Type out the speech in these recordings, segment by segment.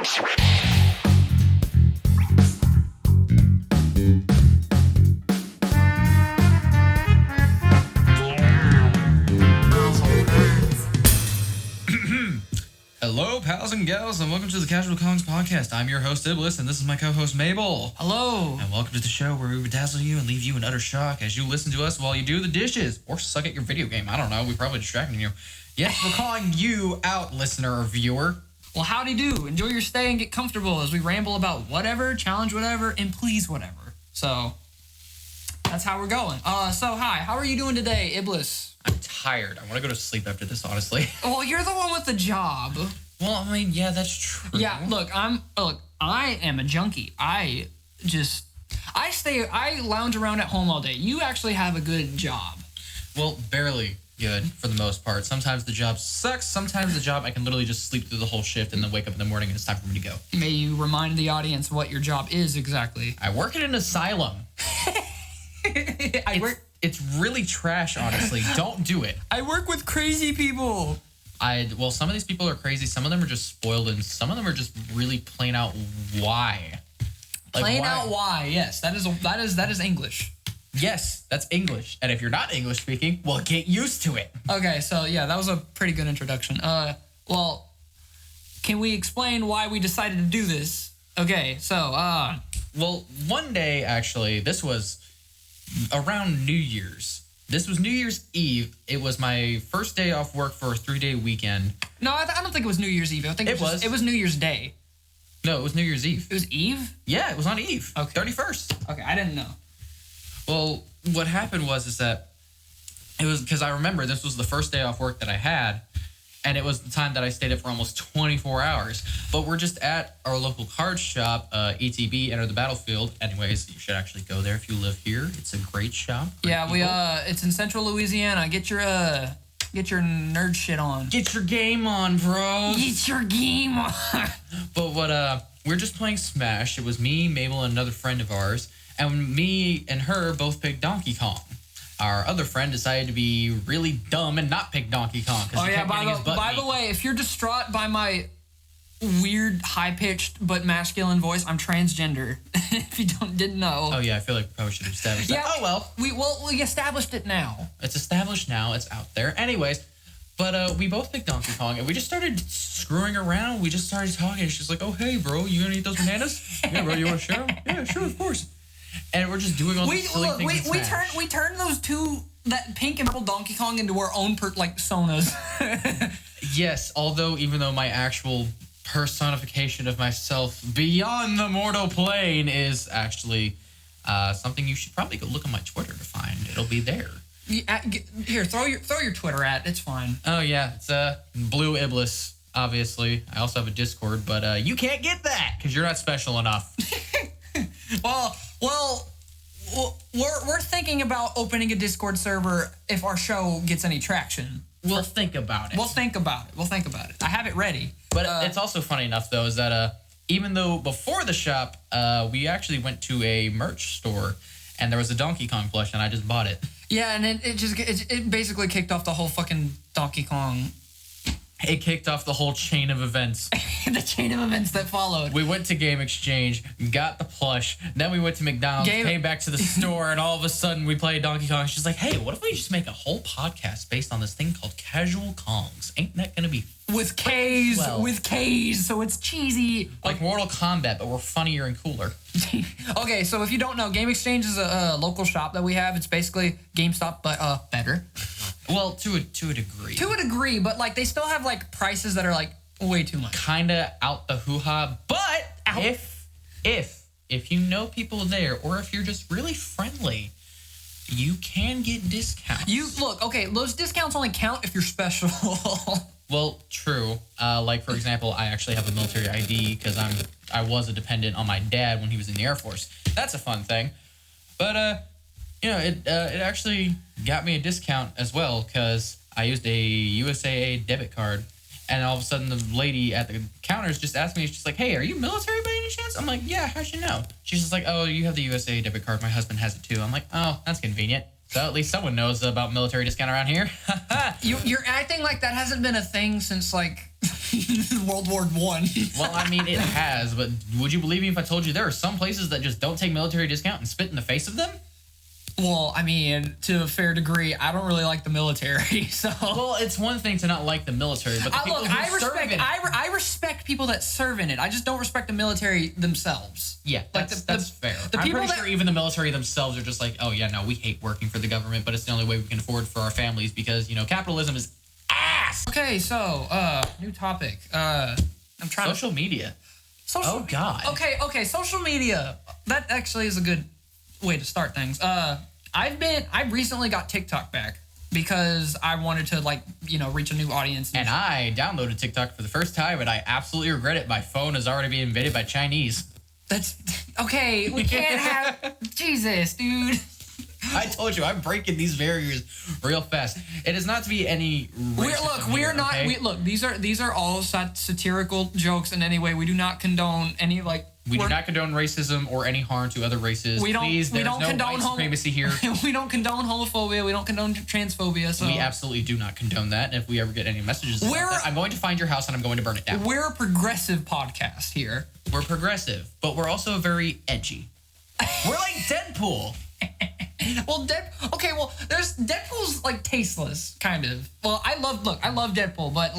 Hello, pals and gals, and welcome to the Casual Kongs podcast. I'm your host, Iblis, and this is my co-host, Mabel. Hello. And welcome to the show where we bedazzle you and leave you in utter shock as you listen to us while you do the dishes or suck at your video game. I don't know. We're probably distracting you. Yes, we're calling you out, listener or viewer. Well, howdy do. Enjoy your stay and get comfortable as we ramble about whatever, challenge whatever, and please whatever. So, that's how we're going. Hi. How are you doing today, Iblis? I'm tired. I want to go to sleep after this, honestly. Well, you're the one with the job. Well, I mean, yeah, that's true. Yeah, I am a junkie. I lounge around at home all day. You actually have a good job. Well, barely good for the most part. Sometimes the job sucks. Sometimes the job I can literally just sleep through the whole shift and then wake up in the morning and it's time for me to go. May you remind the audience what your job is exactly. I work in an asylum. It's really trash, honestly. Don't do it. I work with crazy people. Well, some of these people are crazy. Some of them are just spoiled, and some of them are just really plain out why. Plain out why? Yes, that is English. Yes, that's English. And if you're not English speaking, well, get used to it. Okay, so yeah, that was a pretty good introduction. Well, can we explain why we decided to do this? Okay, so well, one day actually, this was around New Year's. This was New Year's Eve. It was my first day off work for a 3-day weekend. No, I don't think it was New Year's Eve. I think it was New Year's Day. No, it was New Year's Eve. It was Eve? Yeah, it was on Eve. Okay. 31st. Okay, I didn't know. Well, what happened was that it was because I remember this was the first day off work that I had, and it was the time that I stayed up for almost 24 hours. But we're just at our local card shop, ETB, Enter the Battlefield. Anyways, you should actually go there if you live here. It's a great shop. It's in Central Louisiana. Get your nerd shit on. Get your game on, bro. Get your game on. But we're just playing Smash. It was me, Mabel, and another friend of ours, and me and her both picked Donkey Kong. Our other friend decided to be really dumb and not pick Donkey Kong. Oh yeah, by the way, if you're distraught by my weird, high-pitched but masculine voice, I'm transgender. If you didn't know. Oh yeah, I feel like we probably should have established that. Oh well. We established it now. It's established now. It's out there. Anyways, but we both picked Donkey Kong and we just started screwing around. We just started talking. She's like, "Oh hey, bro, you gonna eat those bananas? Yeah, bro, you want to share them? Yeah, sure, of course." And we're just doing all these silly things. We turned that pink and purple Donkey Kong into our own personas. Yes, even though my actual personification of myself beyond the mortal plane is actually something you should probably go look on my Twitter to find. It'll be there. Here, throw your Twitter at. It's fine. Oh yeah, it's Blue Iblis. Obviously, I also have a Discord, but you can't get that because you're not special enough. Well, we're thinking about opening a Discord server if our show gets any traction. We'll think about it. We'll think about it. I have it ready. But it's also funny enough, though, is that even though before the shop, we actually went to a merch store, and there was a Donkey Kong plush, and I just bought it. Yeah, and it basically kicked off the whole fucking Donkey Kong. It kicked off the whole chain of events. The chain of events that followed. We went to Game Exchange, got the plush, then we went to McDonald's, came back to the store, and all of a sudden we played Donkey Kong. She's like, hey, what if we just make a whole podcast based on this thing called Casual Kongs? Ain't that going to be with K's, so it's cheesy. Like Mortal Kombat, but we're funnier and cooler. Okay, so if you don't know, Game Exchange is a local shop that we have. It's basically GameStop, but better. Well, to a degree. To a degree, but like they still have like prices that are like way too much. Kinda out the hoo-ha, but if you know people there, or if you're just really friendly, you can get discounts. Okay, those discounts only count if you're special. Well, true. Like for example, I actually have a military ID because I was a dependent on my dad when he was in the Air Force. That's a fun thing. But it actually got me a discount as well because I used a USAA debit card, and all of a sudden the lady at the counters just asked me, she's like, "Hey, are you military by any chance?" I'm like, "Yeah, how'd you know?" She's just like, "Oh, you have the USAA debit card. My husband has it too." I'm like, "Oh, that's convenient. So at least someone knows about military discount around here." You're acting like that hasn't been a thing since like World War One. Well, I mean, it has, but would you believe me if I told you there are some places that just don't take military discount and spit in the face of them? Well, I mean, to a fair degree, I don't really like the military, so. Well, it's one thing to not like the military, but the people who serve in it. I respect people that serve in it. I just don't respect the military themselves. Yeah, that's fair. I'm pretty sure even the military themselves are just like, oh yeah, no, we hate working for the government, but it's the only way we can afford for our families because, capitalism is ass. Okay, so, new topic. I'm trying Social media. Oh, God. Okay, social media. That actually is a good way to start things. I recently got TikTok back because I wanted to reach a new audience. And I downloaded TikTok for the first time and I absolutely regret it. My phone is already being invaded by Chinese. That's okay. We can't have Jesus, dude. I told you, I'm breaking these barriers real fast. It is not to be any racist. These are all satirical jokes in any way. We do not condone any We do not condone racism or any harm to other races. Please, there's no white supremacy here. We don't condone homophobia. We don't condone transphobia. So we absolutely do not condone that. And if we ever get any messages about that, I'm going to find your house and I'm going to burn it down. We're a progressive podcast here. We're progressive, but we're also very edgy. We're like Deadpool. Well, Deadpool's tasteless, kind of. Well, I love Deadpool, but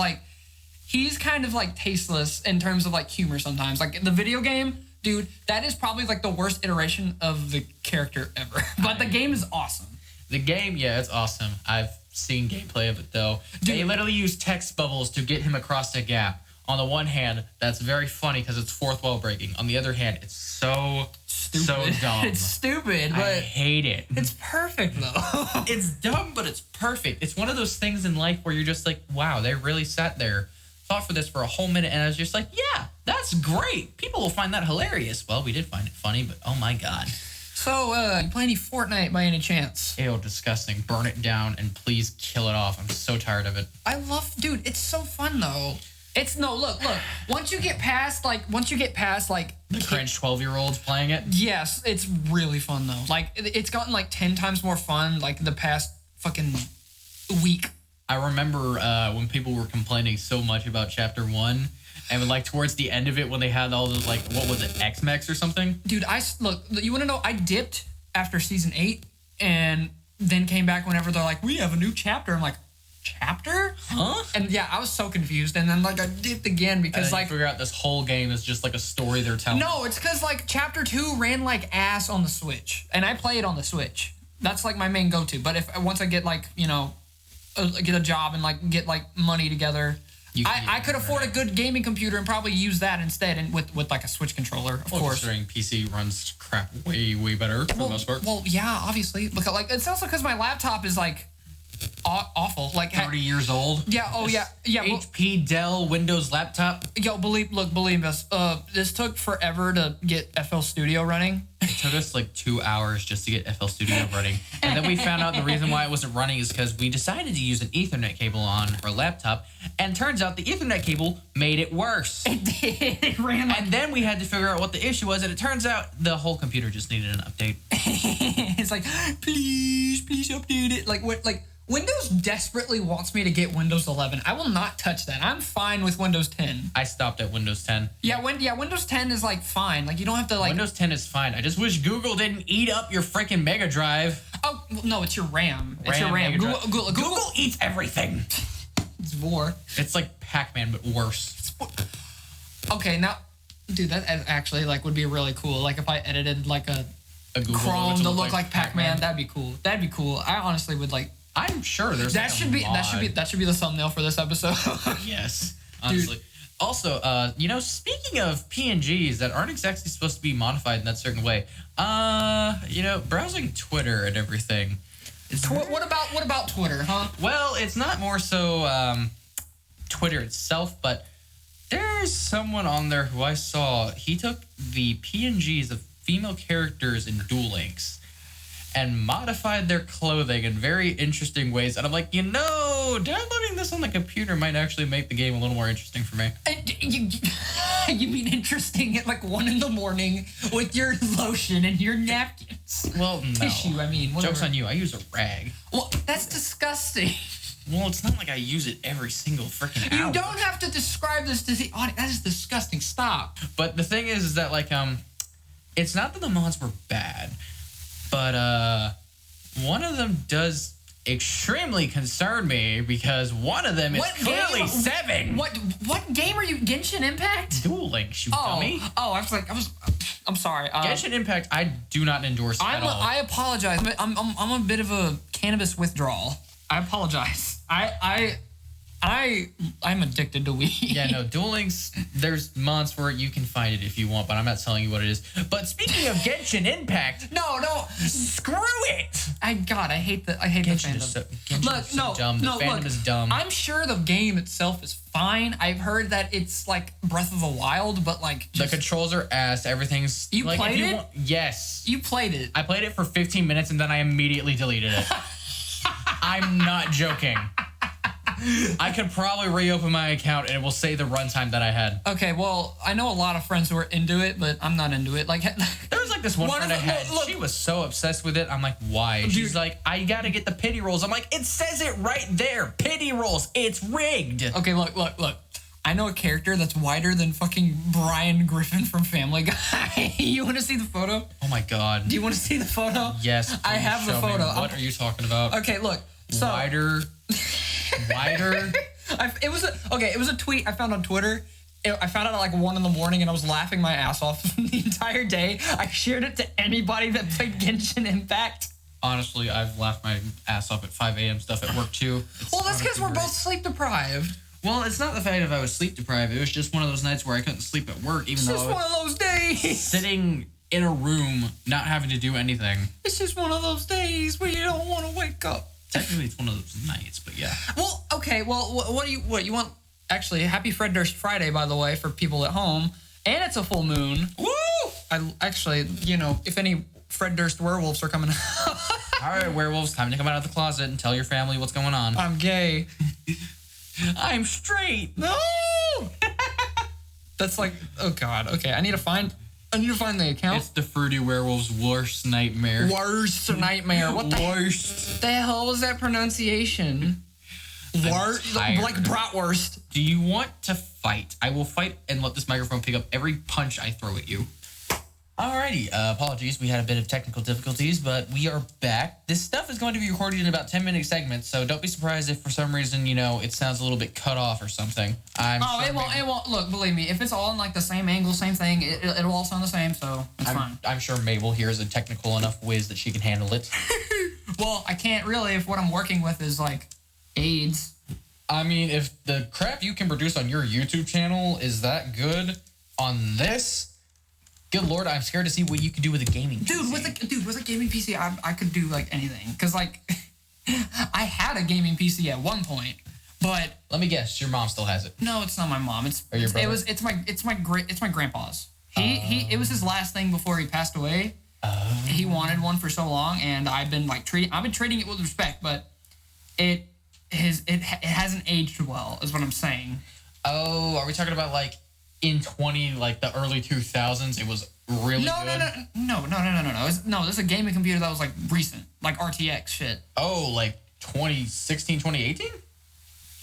he's kind of tasteless in terms of humor sometimes. The video game, dude, that is probably the worst iteration of the character ever. But the game is awesome. The game, yeah, it's awesome. I've seen gameplay of it though. Dude, they literally use text bubbles to get him across a gap. On the one hand, that's very funny because it's fourth wall breaking. On the other hand, it's so stupid. So dumb. It's stupid, but I hate it. It's perfect though. It's dumb, but it's perfect. It's one of those things in life where you're just like, wow, they really sat there, thought for this for a whole minute, and I was just like, yeah, that's great. People will find that hilarious. Well, we did find it funny, but oh my God. So, you play any Fortnite by any chance? Ew, disgusting. Burn it down and please kill it off. I'm so tired of it. Dude, it's so fun though. Look. Once you get past the cringe 12-year-olds playing it. Yes, it's really fun though. It's gotten 10 times more fun the past fucking week. I remember when people were complaining so much about Chapter 1, and towards the end of it when they had all those what was it, X-Mex or something? Dude, you want to know? I dipped after season 8, and then came back whenever they're like, we have a new chapter. I'm like, chapter? Huh? And yeah, I was so confused. And then I dipped again because you figure out this whole game is just a story they're telling. No, it's because chapter 2 ran ass on the Switch, and I play it on the Switch. That's my main go-to. But once I get get a job and get money together, I could afford a good gaming computer and probably use that instead, and with a Switch controller, of course. Considering PC runs crap way better for the most part. Well, yeah, obviously, because it's also because my laptop is awful. 30 years old. Yeah. Oh yeah. Yeah. HP, Dell, Windows laptop. Yo, believe us. This took forever to get FL Studio running. It took us 2 hours just to get FL Studio running, and then we found out the reason why it wasn't running is because we decided to use an Ethernet cable on our laptop, and turns out the Ethernet cable made it worse. It did. It ran. And then we had to figure out what the issue was, and it turns out the whole computer just needed an update. It's please update it. Windows desperately wants me to get Windows 11. I will not touch that. I'm fine with Windows 10. I stopped at Windows 10. Yeah, Windows 10 is fine. You don't have to Windows 10 is fine. I just wish Google didn't eat up your freaking Mega Drive. Oh no, it's your RAM. It's your RAM. Google eats everything. It's war. It's like Pac-Man but worse. Okay, now, dude, that actually would be really cool. If I edited a Google Chrome to look like Pac-Man, that'd be cool. That'd be cool. I honestly would I'm sure there's that should be the thumbnail for this episode. Yes, honestly. Dude. Also, speaking of PNGs that aren't exactly supposed to be modified in that certain way, browsing Twitter and everything. What about Twitter, huh? Well, it's not more so Twitter itself, but there's someone on there who I saw. He took the PNGs of female characters in Duel Links and modified their clothing in very interesting ways. And I'm like, downloading this on the computer might actually make the game a little more interesting for me. You mean interesting at 1 a.m. with your lotion and your napkins? Well, no. Tissue, I mean. Whatever. Joke's on you. I use a rag. Well, that's disgusting. Well, it's not like I use it every single freaking hour. You don't have to describe this to the audience. That is disgusting. Stop. But the thing is that, like, it's not that the mods were bad, but one of them does extremely concern me because one of them is clearly 7. What game are you? Genshin Impact? Duel Links, you dummy. Oh, I'm sorry. Genshin Impact, I do not endorse at all. I apologize. I'm a bit of a cannabis withdrawal. I apologize. I'm addicted to weed. Yeah, no, Duel Links, there's mods for it. You can find it if you want, but I'm not telling you what it is. But speaking of Genshin Impact, no, screw it. I hate the fandom. Genshin is so dumb. The fandom is dumb. I'm sure the game itself is fine. I've heard that it's like Breath of the Wild, but like the controls are ass. Everything's you like, played it. Yes, you played it. I played it for 15 minutes and then I immediately deleted it. I'm not joking. I could probably reopen my account and it will say the runtime that I had. Okay, well, I know a lot of friends who are into it, but I'm not into it. Like, there was like this one friend I had. Look, she was so obsessed with it. I'm like, why? Dude. She's like, I gotta get the pity rolls. I'm like, it says it right there. Pity rolls. It's rigged. Okay, look. I know a character that's wider than fucking Brian Griffin from Family Guy. You want to see the photo? Oh my god. Do you want to see the photo? Yes. I have the photo. What are you talking about? Okay, look. So, wider. It was a tweet I found on Twitter. I found out at like 1 a.m. and I was laughing my ass off the entire day. I shared it to anybody that played Genshin Impact. Honestly, I've laughed my ass off at 5 a.m. stuff at work too. Well, that's because we're both sleep deprived. Well, it's not the fact if I was sleep deprived. It was just one of those nights where I couldn't sleep at work, even though it's just one of those days. Sitting in a room, not having to do anything. It's just one of those days where you don't want to wake up. Technically, it's one of those nights, but yeah. Well, okay. Well, what do you want? Actually, happy Fred Durst Friday, by the way, for people at home, and it's a full moon. Woo! If any Fred Durst werewolves are coming out. All right, werewolves, time to come out of the closet and tell your family what's going on. I'm gay. I'm straight. No. That's like, oh god. Okay, I need to find the account. It's the Fruity Werewolf's worst nightmare. Worst nightmare. What the worst? The hell was that pronunciation? Like bratwurst. Do you want to fight? I will fight and let this microphone pick up every punch I throw at you. Alrighty, apologies, we had a bit of technical difficulties, but we are back. This stuff is going to be recorded in about 10-minute segments, so don't be surprised if for some reason, it sounds a little bit cut off or something. It won't. Look, believe me, if it's all in like the same angle, same thing, it'll all sound the same, so it's fine. I'm sure Mabel here is a technical enough whiz that she can handle it. Well, I can't really if what I'm working with is like AIDS. I mean, if the crap you can produce on your YouTube channel is that good on this... Good lord, I'm scared to see what you can do with a gaming PC. With a gaming PC, I could do like anything. Cause like, I had a gaming PC at one point, but let me guess, your mom still has it. No, it's not my mom. Your brother? It's my grandpa's. It was his last thing before he passed away. He wanted one for so long, and I've been treating it with respect, but it hasn't aged well, is what I'm saying. Oh, are we talking about like? In the early 2000s, it was really good. No. This is a gaming computer that was like recent, like RTX shit. Oh, like 2016, 2018?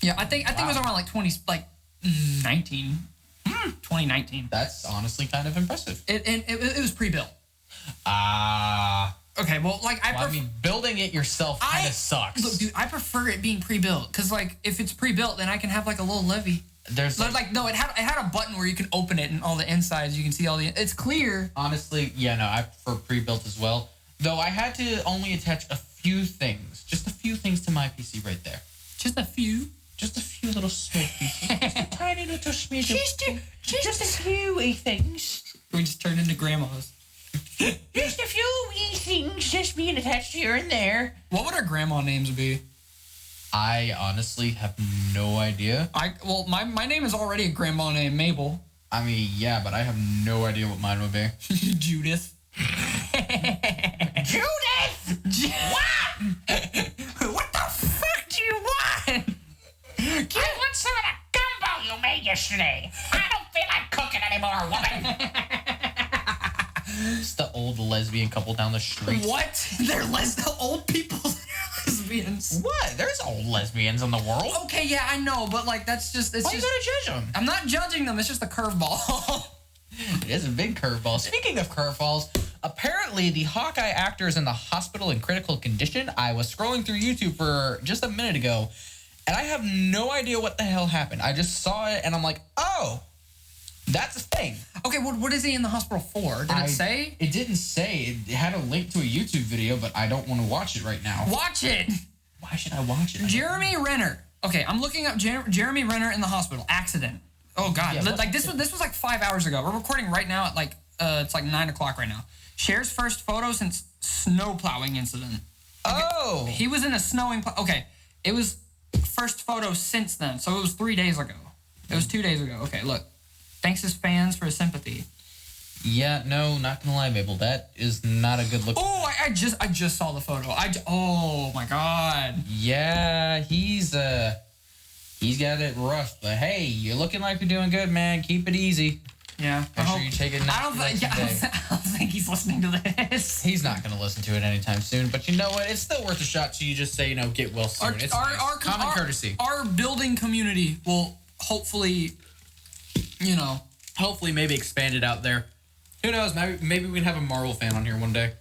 Yeah, I think it was around like 2019. 2019. That's honestly kind of impressive. It was pre-built. Okay, well, like I mean, building it yourself kind of sucks. Look, dude, I prefer it being pre-built because like if it's pre-built, then I can have like a little levy. There's it had a button where you can open it and all the insides you can see it's clear. Honestly, yeah, no, I prefer pre-built as well. Though I had to only attach just a few things to my PC right there. Just a few little small pieces. Just a tiny little smidge. Just a few wee things. We just turned into grandmas. Just a few wee things just being attached here and there. What would our grandma names be? I honestly have no idea. My name is already a grandma named Mabel. I mean, yeah, but I have no idea what mine would be. Judith. Judith! What? What the fuck do you want? I want some of that gumbo you made yesterday. I don't feel like cooking anymore, woman. It's the old lesbian couple down the street. What? They're old people. lesbians. What? There's old lesbians in the world. Okay, yeah, I know, but like that's just it's Why you just. gotta judge them? I'm not judging them. It's just a curveball. It is a big curveball. Speaking of curveballs, apparently the Hawkeye actor is in the hospital in critical condition. I was scrolling through YouTube for just a minute ago, and I have no idea what the hell happened. I just saw it, and I'm like, oh, that's a thing. Okay, what is he in the hospital for? Did it say? It didn't say. It had a link to a YouTube video, but I don't want to watch it right now. Watch it! Why should I watch it? Jeremy Renner. Okay, I'm looking up Jeremy Renner in the hospital. Accident. Oh God! Yeah, like this was like 5 hours ago. We're recording right now at like it's like 9 o'clock right now. Shares first photo since snow plowing incident. Okay. Oh, He was in a snowing. Okay, it was first photo since then, so it was 3 days ago. It was 2 days ago. Okay, look. Thanks his fans for his sympathy. yeah. No, not gonna lie, Mabel. That is not a good look. Oh, I just saw the photo. Oh my God. Yeah, he's got it rough, but hey, you're looking like you're doing good, man. Keep it easy. Yeah. Make sure you take it. I don't think he's listening to this. He's not going to listen to it anytime soon, but you know what? It's still worth a shot. So you just say, get well soon. It's nice. Common courtesy. Our building community will hopefully, Hopefully, maybe expand it out there. Who knows? Maybe we can have a Marvel fan on here one day.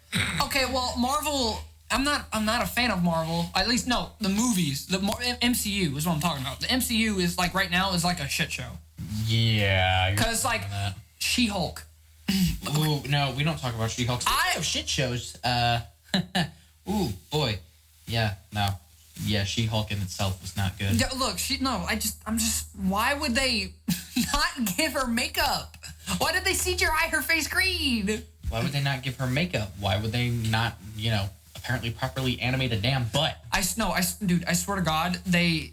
Okay, well, Marvel. I'm not a fan of Marvel. At least no, the movies. The MCU is what I'm talking about. The MCU is like right now is like a shit show. Yeah. Cause like She-Hulk. Ooh, no, we don't talk about She-Hulk. I have shit shows. Ooh, boy. Yeah, no. Yeah, She-Hulk in itself was not good. Yeah, look, I'm just. Why would they not give her makeup? Why did they CGI her face green? Why would they not give her makeup? Why would they not, apparently properly animate a damn butt? Dude, I swear to God, I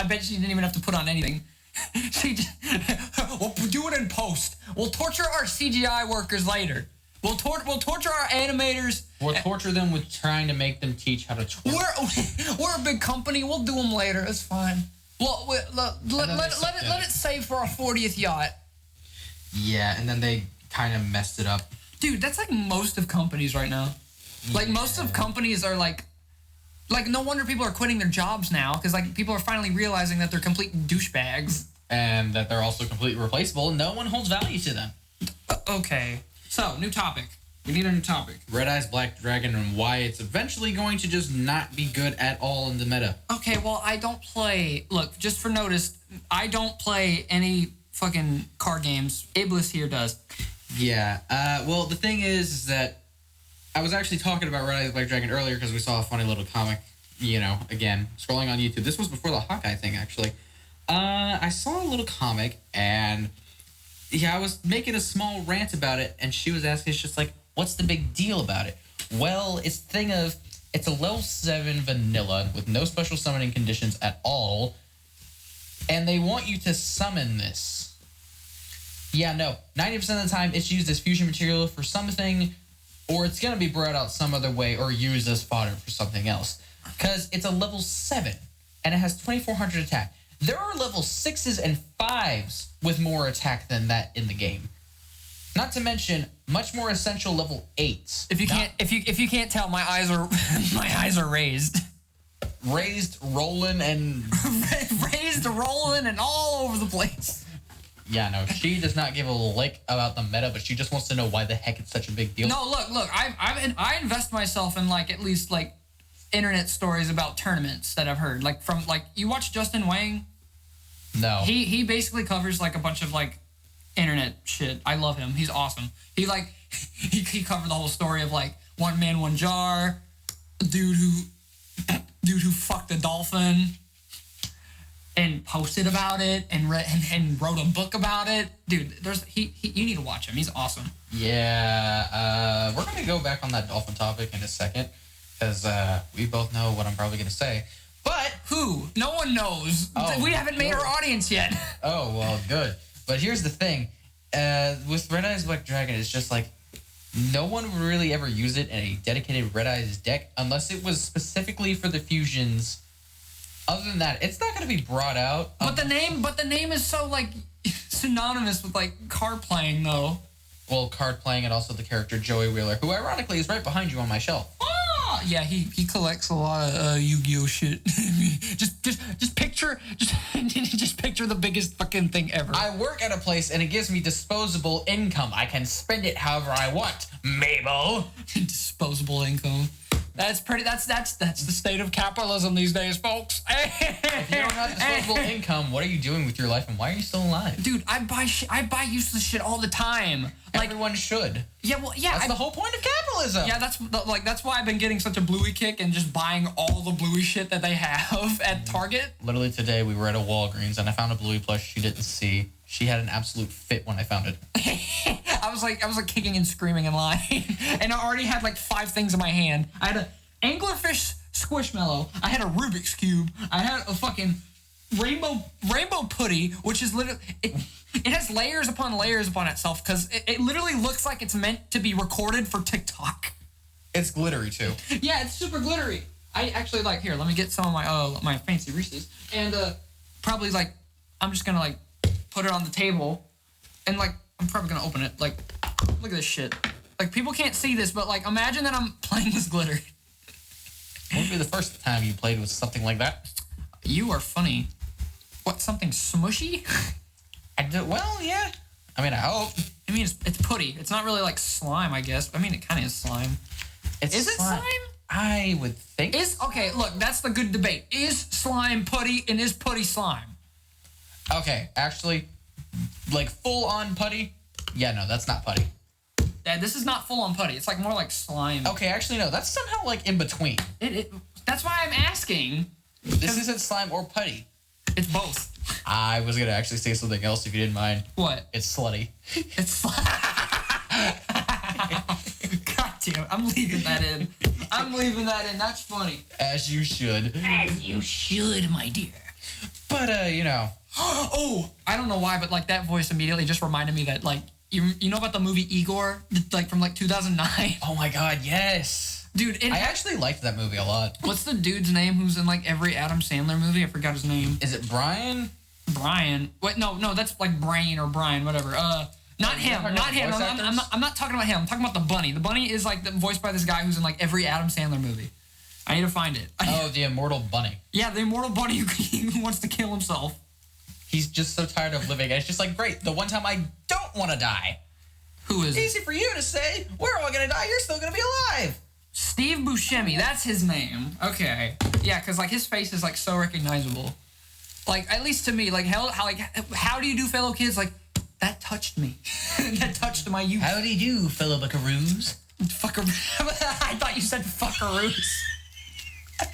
bet she didn't even have to put on anything. We'll do it in post. We'll torture our CGI workers later. We'll torture our animators. We'll torture them with trying to make them teach how to twerk. We're a big company. We'll do them later. It's fine. Well, let it save for our 40th yacht. Yeah, and then they kind of messed it up. Dude, that's like most of companies right now. Like most of companies are like no wonder people are quitting their jobs now because like people are finally realizing that they're complete douchebags and that they're also completely replaceable. No one holds value to them. Okay, so new topic. We need a new topic. Red Eyes Black Dragon and why it's eventually going to just not be good at all in the meta. Okay, well I don't play. Look, just for notice, I don't play any fucking card games. Iblis here does. Yeah. Well, the thing is that I was actually talking about Red Eyes Black Dragon earlier because we saw a funny little comic, again, scrolling on YouTube. This was before the Hawkeye thing, actually. I saw a little comic, and I was making a small rant about it, and she was asking, it's just like, what's the big deal about it? Well, it's a level 7 vanilla with no special summoning conditions at all, and they want you to summon this. Yeah, no. 90% of the time, it's used as fusion material for something, or it's going to be brought out some other way or used as fodder for something else. Because it's a level 7, and it has 2,400 attack. There are level 6s and 5s with more attack than that in the game. Not to mention, much more essential level 8s. If you can't tell, my eyes are raised. Raised, rolling, and... raised, rolling, and all over the place. Yeah, no, she does not give a lick about the meta, but she just wants to know why the heck it's such a big deal. No, look, I invest myself in like at least like internet stories about tournaments that I've heard. Like from like you watch Justin Wang? No. He basically covers like a bunch of like internet shit. I love him. He's awesome. He covered the whole story of like one man, one jar, dude who fucked a dolphin. And posted about it and wrote a book about it, dude. You need to watch him. He's awesome. Yeah, we're gonna go back on that dolphin topic in a second because we both know what I'm probably gonna say. But who? No one knows. Oh, we haven't made our audience yet. Oh well, good. But here's the thing: with Red Eyes Black Dragon, it's just like no one would really ever use it in a dedicated Red Eyes deck unless it was specifically for the fusions. Other than that, it's not going to be brought out. But the name is so like synonymous with like card playing though. Well, card playing and also the character Joey Wheeler, who ironically is right behind you on my shelf. Oh, Yeah, he collects a lot of Yu-Gi-Oh shit. just picture the biggest fucking thing ever. I work at a place and it gives me disposable income. I can spend it however I want. Mabel. Disposable income. That's the state of capitalism these days, folks. If you don't have disposable income, what are you doing with your life and why are you still alive? Dude, I buy useless shit all the time. Like, everyone should. Yeah, well, yeah. That's the whole point of capitalism. Yeah, that's why I've been getting such a Bluey kick and just buying all the Bluey shit that they have at Target. Literally today we were at a Walgreens and I found a Bluey plush she didn't see. She had an absolute fit when I found it. I was like kicking and screaming in line, and I already had like 5 things in my hand. I had a anglerfish squishmallow. I had a Rubik's cube. I had a fucking rainbow putty, which is literally it has layers upon layers upon itself because it literally looks like it's meant to be recorded for TikTok. It's glittery too. Yeah, it's super glittery. I actually like here. Let me get some of my fancy Reese's, and probably like I'm just gonna like put it on the table, and like I'm probably gonna open it. Like, look at this shit. Like people can't see this, but like imagine that I'm playing with glitter. Wouldn't be the first time you played with something like that. You are funny. What, something smushy? Well, yeah. I mean, I hope. I mean, it's putty. It's not really like slime, I guess. I mean, it kind of is slime. Is it slime? I would think. Okay, look, that's the good debate. Is slime putty and is putty slime? Okay, actually, like full on putty. Yeah, no, that's not putty. This is not full on putty. It's like more like slime. Okay, actually, no, that's somehow like in between. That's why I'm asking. This isn't slime or putty. It's both. I was gonna actually say something else if you didn't mind. What? It's slutty. It's God damn it. I'm leaving that in. That's funny. As you should. As you should, my dear. But, you know. Oh, I don't know why, but like that voice immediately just reminded me that like, you know about the movie Igor? Like from like 2009? Oh my god, yes. Dude, I actually liked that movie a lot. What's the dude's name who's in like every Adam Sandler movie? I forgot his name. Is it Brian? Brian. Wait, no, that's like Brain or Brian, whatever. Not him. I'm not talking about him. I'm talking about the bunny. The bunny is like voiced by this guy who's in like every Adam Sandler movie. I need to find it. Oh, the immortal bunny. Yeah, the immortal bunny who wants to kill himself. He's just so tired of living. And it's just like, great, the one time I don't want to die. Who is it? Easy for you to say. We're all going to die. You're still going to be alive. Steve Buscemi. That's his name. Okay. Yeah, because like his face is like so recognizable. Like, at least to me, like, how do you do, fellow kids? Like, that touched me. That touched my youth. How do you do, fellow buckaroos? I thought you said fuckaroos.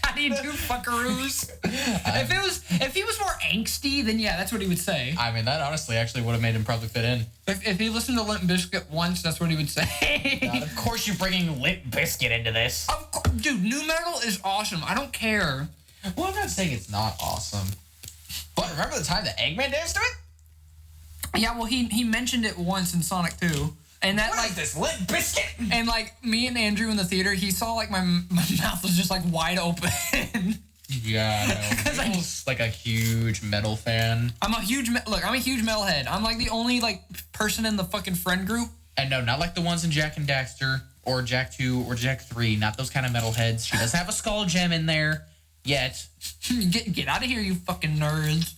How do you do, fuckaroos? If he was more angsty, then yeah, that's what he would say. I mean, that honestly actually would have made him probably fit in. If he listened to Limp Bizkit once, that's what he would say. God, of course you're bringing Limp Bizkit into this. Dude, new metal is awesome. I don't care. Well, I'm not saying it's not awesome. But remember the time that Eggman danced to it? Yeah, well, he mentioned it once in Sonic 2. And that, what like, is this, Limp Bizkit? And, like, me and Andrew in the theater, he saw, like, my mouth was just, like, wide open. Yeah, I know. Because I'm like a huge metal fan. I'm a huge metalhead. I'm, like, the only, like, person in the fucking friend group. And no, not like the ones in Jak and Daxter, or Jak 2, or Jak 3. Not those kind of metalheads. She does have a skull gem in there. Yet. Get out of here, you fucking nerds.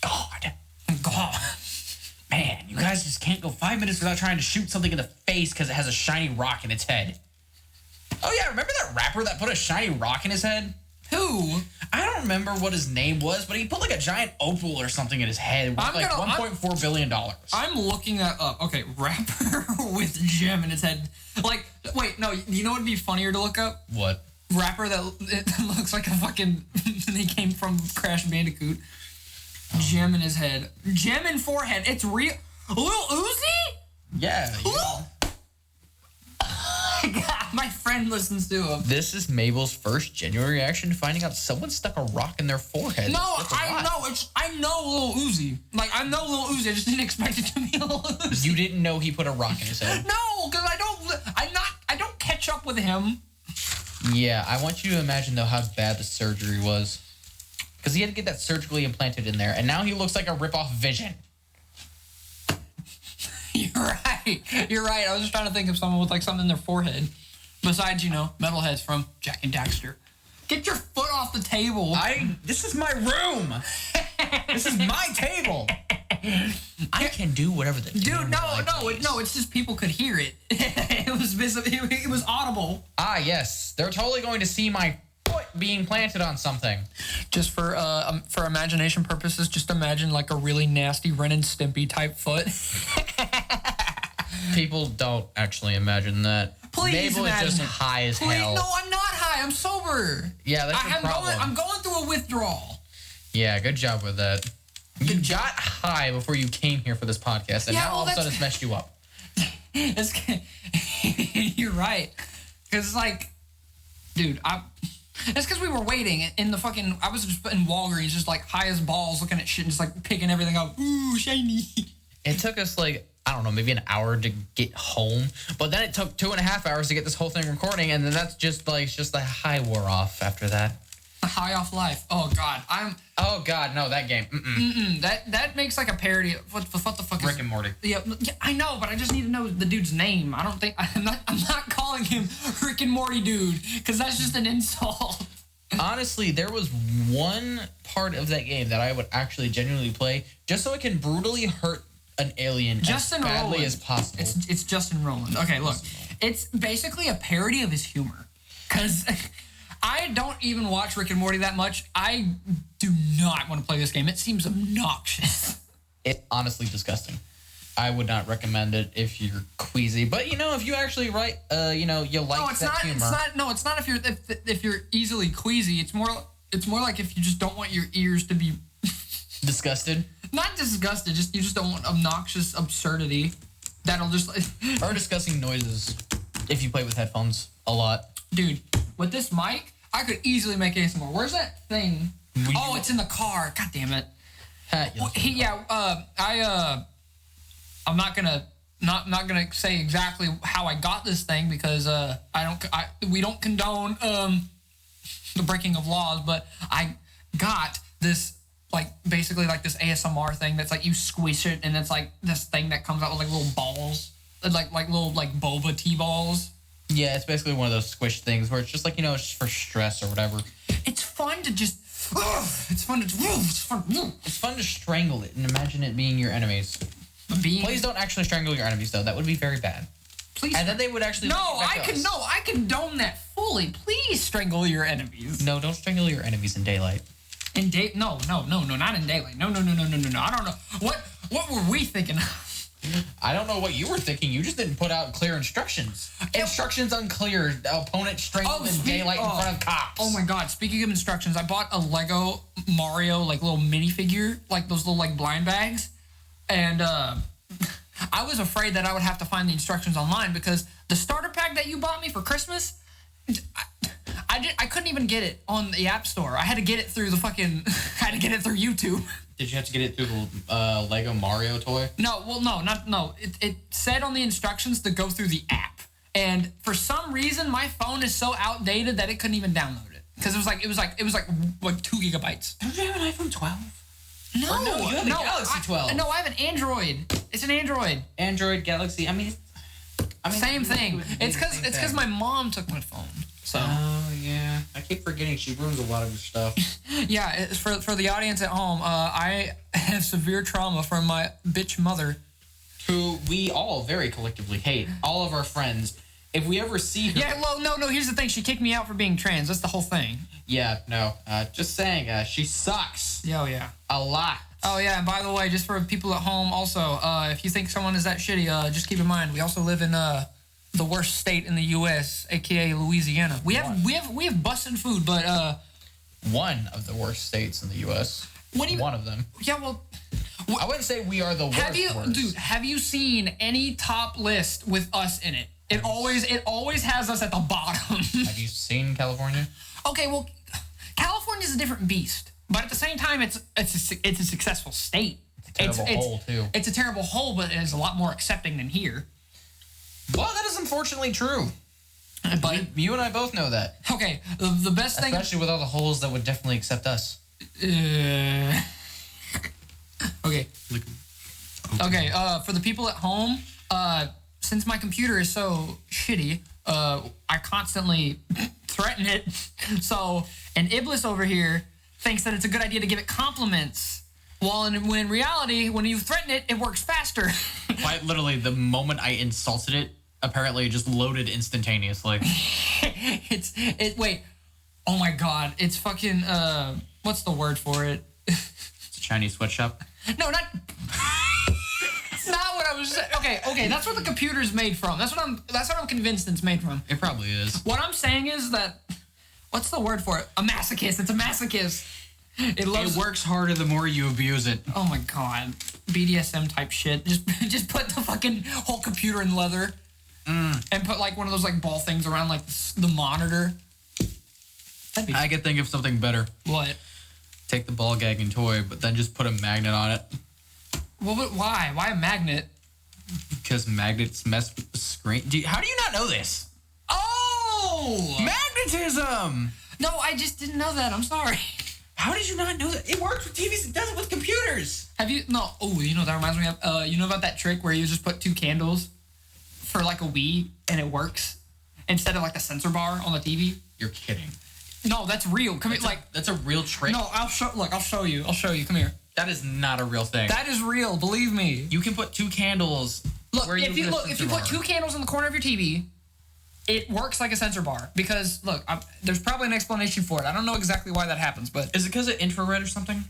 God. God. Man, you guys just can't go 5 minutes without trying to shoot something in the face because it has a shiny rock in its head. Oh yeah, remember that rapper that put a shiny rock in his head? Who? I don't remember what his name was, but he put like a giant opal or something in his head worth like $1.4 billion. I'm looking that up. Okay, rapper with gem in his head. Like, wait, no, you know what would be funnier to look up? What? Rapper that looks like a fucking... he came from Crash Bandicoot. Gem in his head. Gem in forehead. It's real. Lil Uzi? Yeah. God, my friend listens to him. This is Mabel's first genuine reaction to finding out someone stuck a rock in their forehead. No, I know Lil Uzi. Like, I know Lil Uzi. I just didn't expect it to be Lil Uzi. You didn't know he put a rock in his head? No, because I don't catch up with him. Yeah, I want you to imagine, though, how bad the surgery was. Because he had to get that surgically implanted in there, and now he looks like a rip-off Vision. You're right. I was just trying to think of someone with, like, something in their forehead. Besides, metalheads from Jack and Daxter. Get your foot off the table. This is my room. This is my table. I can do whatever the dude. No, it's just people could hear it. It was audible. Ah, yes, they're totally going to see my foot being planted on something. Just for imagination purposes, just imagine like a really nasty Ren and Stimpy type foot. People don't actually imagine that. Please Mabel imagine is just it. high as hell. No, I'm not high. I'm sober. Yeah, that's the problem. I'm going through a withdrawal. Yeah, good job with that. You got high before you came here for this podcast, and now all of a sudden it's messed you up. You're right. Because, dude, it's because we were waiting in the fucking... I was just in Walgreens, just, high as balls, looking at shit and just, picking everything up. Ooh, shiny. It took us, I don't know, maybe an hour to get home. But then it took 2.5 hours to get this whole thing recording, and then that's just, the high wore off after that. High off life. Oh, God. Oh, God, no, that game. That makes, a parody. What the fuck is... Rick and Morty. Yeah, I know, but I just need to know the dude's name. I don't think... I'm not calling him Rick and Morty dude, because that's just an insult. Honestly, there was one part of that game that I would actually genuinely play just so I can brutally hurt an alien as badly as possible. It's Justin Roiland. Okay, look. It's basically a parody of his humor. Because I don't even watch Rick and Morty that much. I do not want to play this game. It seems obnoxious. It's honestly disgusting. I would not recommend it if you're queasy. But, if you actually you like that humor. It's not if you're easily queasy. It's more like if you just don't want your ears to be... Disgusted? Not disgusted, you just don't want obnoxious absurdity. That'll just... or disgusting noises if you play with headphones a lot. Dude, with this mic, I could easily make ASMR. Where's that thing? It's in the car. God damn it. I'm not gonna say exactly how I got this thing because we don't condone the breaking of laws, but I got this basically this ASMR thing that's you squish it and it's this thing that comes out with little balls, like little boba tea balls. Yeah, it's basically one of those squish things where it's just it's just for stress or whatever. It's fun to just. It's fun to strangle it and imagine it being your enemies. Please don't actually strangle your enemies though. That would be very bad. Please. And then they would actually. I condone that fully. Please strangle your enemies. No, don't strangle your enemies in daylight. No, not in daylight. No. I don't know. What were we thinking? I don't know what you were thinking. You just didn't put out clear instructions. Instructions unclear. The opponent strangled in daylight in front of cops. Oh my God! Speaking of instructions, I bought a Lego Mario little minifigure, those little blind bags, and I was afraid that I would have to find the instructions online because the starter pack that you bought me for Christmas, I couldn't even get it on the App Store. I had to get it through I had to get it through YouTube. Did you have to get it through the Lego Mario toy? No. It said on the instructions to go through the app, and for some reason my phone is so outdated that it couldn't even download it because it was like 2 gigabytes. Don't you have an iPhone 12? No, you have a Galaxy 12. No, I have an Android. It's an Android. Android, Galaxy. I mean, same thing. It's because my mom took my phone. So. Oh yeah, I keep forgetting she ruins a lot of your stuff. Yeah, for the audience at home, I have severe trauma from my bitch mother, who we all very collectively hate. All of our friends. If we ever see her. Yeah, well, no. Here's the thing. She kicked me out for being trans. That's the whole thing. Yeah, no. Just saying. She sucks. Oh yeah. A lot. Oh yeah. And by the way, just for people at home, also, if you think someone is that shitty, just keep in mind we also live in the worst state in the U.S., aka Louisiana. We have busted food, but one of the worst states in the U.S. One of them. Yeah, well, I wouldn't say we are the worst. Dude, have you seen any top list with us in it? It always has us at the bottom. Have you seen California? Okay, well, California's a different beast, but at the same time, it's a successful state. It's a terrible hole too. It's a terrible hole, but it is a lot more accepting than here. Well, that is unfortunately true. But you and I both know that. Okay, the best thing... Especially with all the holes that would definitely accept us. Okay. Okay, for the people at home, since my computer is so shitty, I constantly threaten it. So, and Iblis over here thinks that it's a good idea to give it compliments. When in reality, when you threaten it, it works faster. Quite literally, the moment I insulted it, apparently it just loaded instantaneously. Wait. Oh my god. It's fucking, what's the word for it? It's a Chinese sweatshop. No, not... That's not what I was saying. Okay, that's what the computer's made from. That's what I'm convinced it's made from. It probably is. What I'm saying is that, what's the word for it? A masochist. It's a masochist. It works harder the more you abuse it. Oh my god. BDSM type shit. Just put the fucking whole computer in leather. And put like one of those like ball things around like the monitor. I could think of something better. What? Take the ball gagging toy, but then just put a magnet on it. Well, but why? Why a magnet? Because magnets mess with the screen. How do you not know this? Oh! Magnetism! No, I just didn't know that. I'm sorry. How did you not know that? It works with TVs. It does it with computers. Have you? No. Oh, you know that reminds me of. You know about that trick where you just put 2 candles for like a Wii and it works instead of like the sensor bar on the TV? You're kidding. No, that's real. Come here, that's a real trick. No, I'll show. Look, I'll show you. Come here. That is not a real thing. That is real. Believe me. You can put 2 candles. Look, if you put 2 candles in the corner of your TV, it works like a sensor bar. Because look, there's probably an explanation for it. I don't know exactly why that happens, but is it because of infrared or something?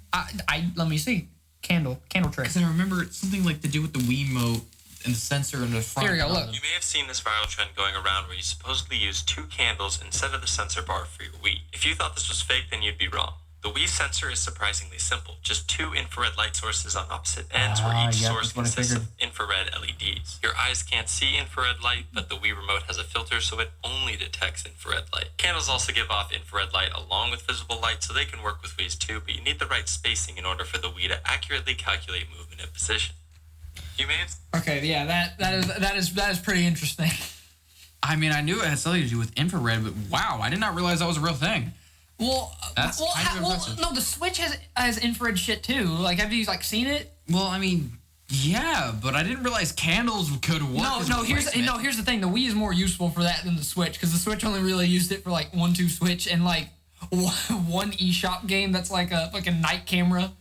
Let me see. Candle trick. Because I remember it's something like to do with the Wiimote and the sensor in the front. Here we go. Look. You may have seen this viral trend going around where you supposedly use 2 candles instead of the sensor bar for your Wii. If you thought this was fake, then you'd be wrong. The Wii sensor is surprisingly simple. Just 2 infrared light sources on opposite ends where each source consists of infrared LEDs. Your eyes can't see infrared light, but the Wii remote has a filter so it only detects infrared light. Candles also give off infrared light along with visible light, so they can work with Wii's too, but you need the right spacing in order for the Wii to accurately calculate movement and position. You may have... Okay, yeah, that is pretty interesting. I mean, I knew it had something to do with infrared, but wow, I did not realize that was a real thing. Well, no, the Switch has infrared shit too. Like, have you like seen it? Well, I mean, yeah, but I didn't realize candles could work. Here's the thing. The Wii is more useful for that than the Switch because the Switch only really used it for like 1-2 switch and like one eShop game that's like a night camera.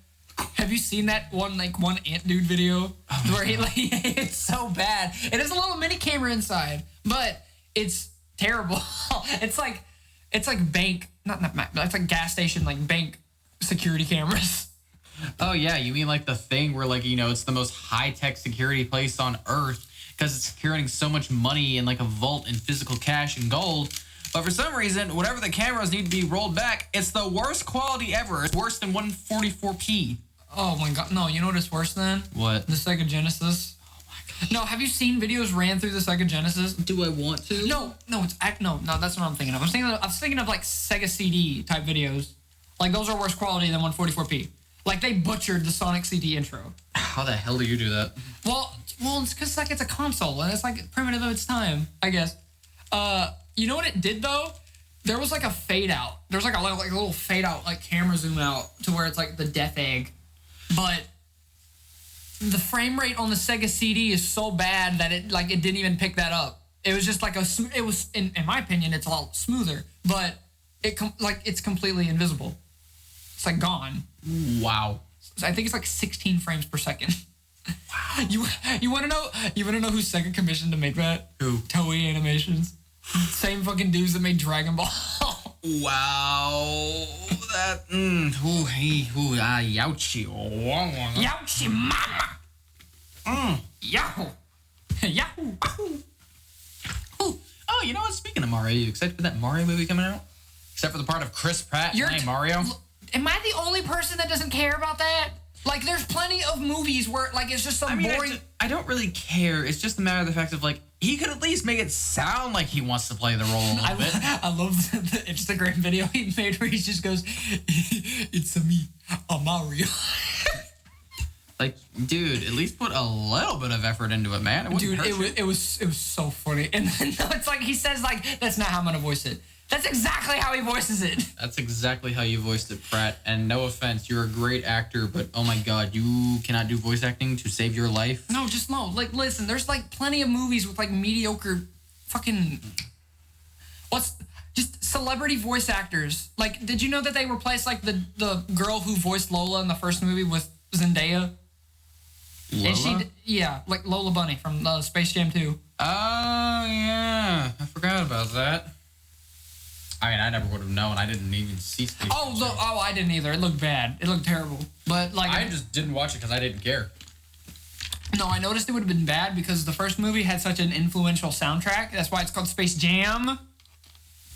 Have you seen that one Ant Dude video where he like it's so bad. It has a little mini camera inside, but it's terrible. It's like bank, it's like gas station, like bank security cameras. Oh yeah, you mean like the thing where like, it's the most high-tech security place on earth because it's securing so much money in like a vault in physical cash and gold. But for some reason, whatever the cameras need to be rolled back, it's the worst quality ever. It's worse than 144p. Oh my god, no, you know what it's worse than? What? The Sega Genesis. No, have you seen videos ran through the Sega Genesis? Do I want to? No, that's what I'm thinking of. I was thinking of like Sega CD type videos. Like those are worse quality than 144p. Like they butchered the Sonic CD intro. How the hell do you do that? Well, it's because like it's a console and it's like primitive of its time, I guess. You know what it did though? There was like a fade out. There's like a little fade out, like camera zoom out to where it's like the death egg, but the frame rate on the Sega CD is so bad that it didn't even pick that up. It was just like it was in my opinion it's a lot smoother, but it's completely invisible. It's like gone. Wow. So I think it's like 16 frames per second. Wow. You want to know who Sega commissioned to make that? Who? Toei Animations. Same fucking dudes that made Dragon Ball. Wow. That youchie. Youchie mama. Yahoo. Yahoo. Oh, you know what? Speaking of Mario, you excited for that Mario movie coming out? Except for the part of Chris Pratt playing Mario. Am I the only person that doesn't care about that? Like, there's plenty of movies where, like, it's just so boring. I don't really care. It's just a matter of the fact of, like, he could at least make it sound like he wants to play the role a little bit. I love the Instagram video he made where he just goes, "It's me, a Mario." Like, dude, at least put a little bit of effort into it, man. It was so funny. And then it's like he says, like, that's not how I'm gonna voice it. That's exactly how he voices it. That's exactly how you voiced it, Pratt. And no offense, you're a great actor, but oh my god, you cannot do voice acting to save your life? No, just no. Like, listen, there's like plenty of movies with like mediocre fucking What's just celebrity voice actors? Like, did you know that they replaced like the girl who voiced Lola in the first movie with Zendaya? Lola? And like Lola Bunny from Space Jam 2. Oh, yeah. I forgot about that. I mean, I never would have known. I didn't even see Space Jam 2. I didn't either. It looked bad. It looked terrible. But like, I just didn't watch it because I didn't care. no, I noticed it would have been bad because the first movie had such an influential soundtrack. That's why it's called Space Jam.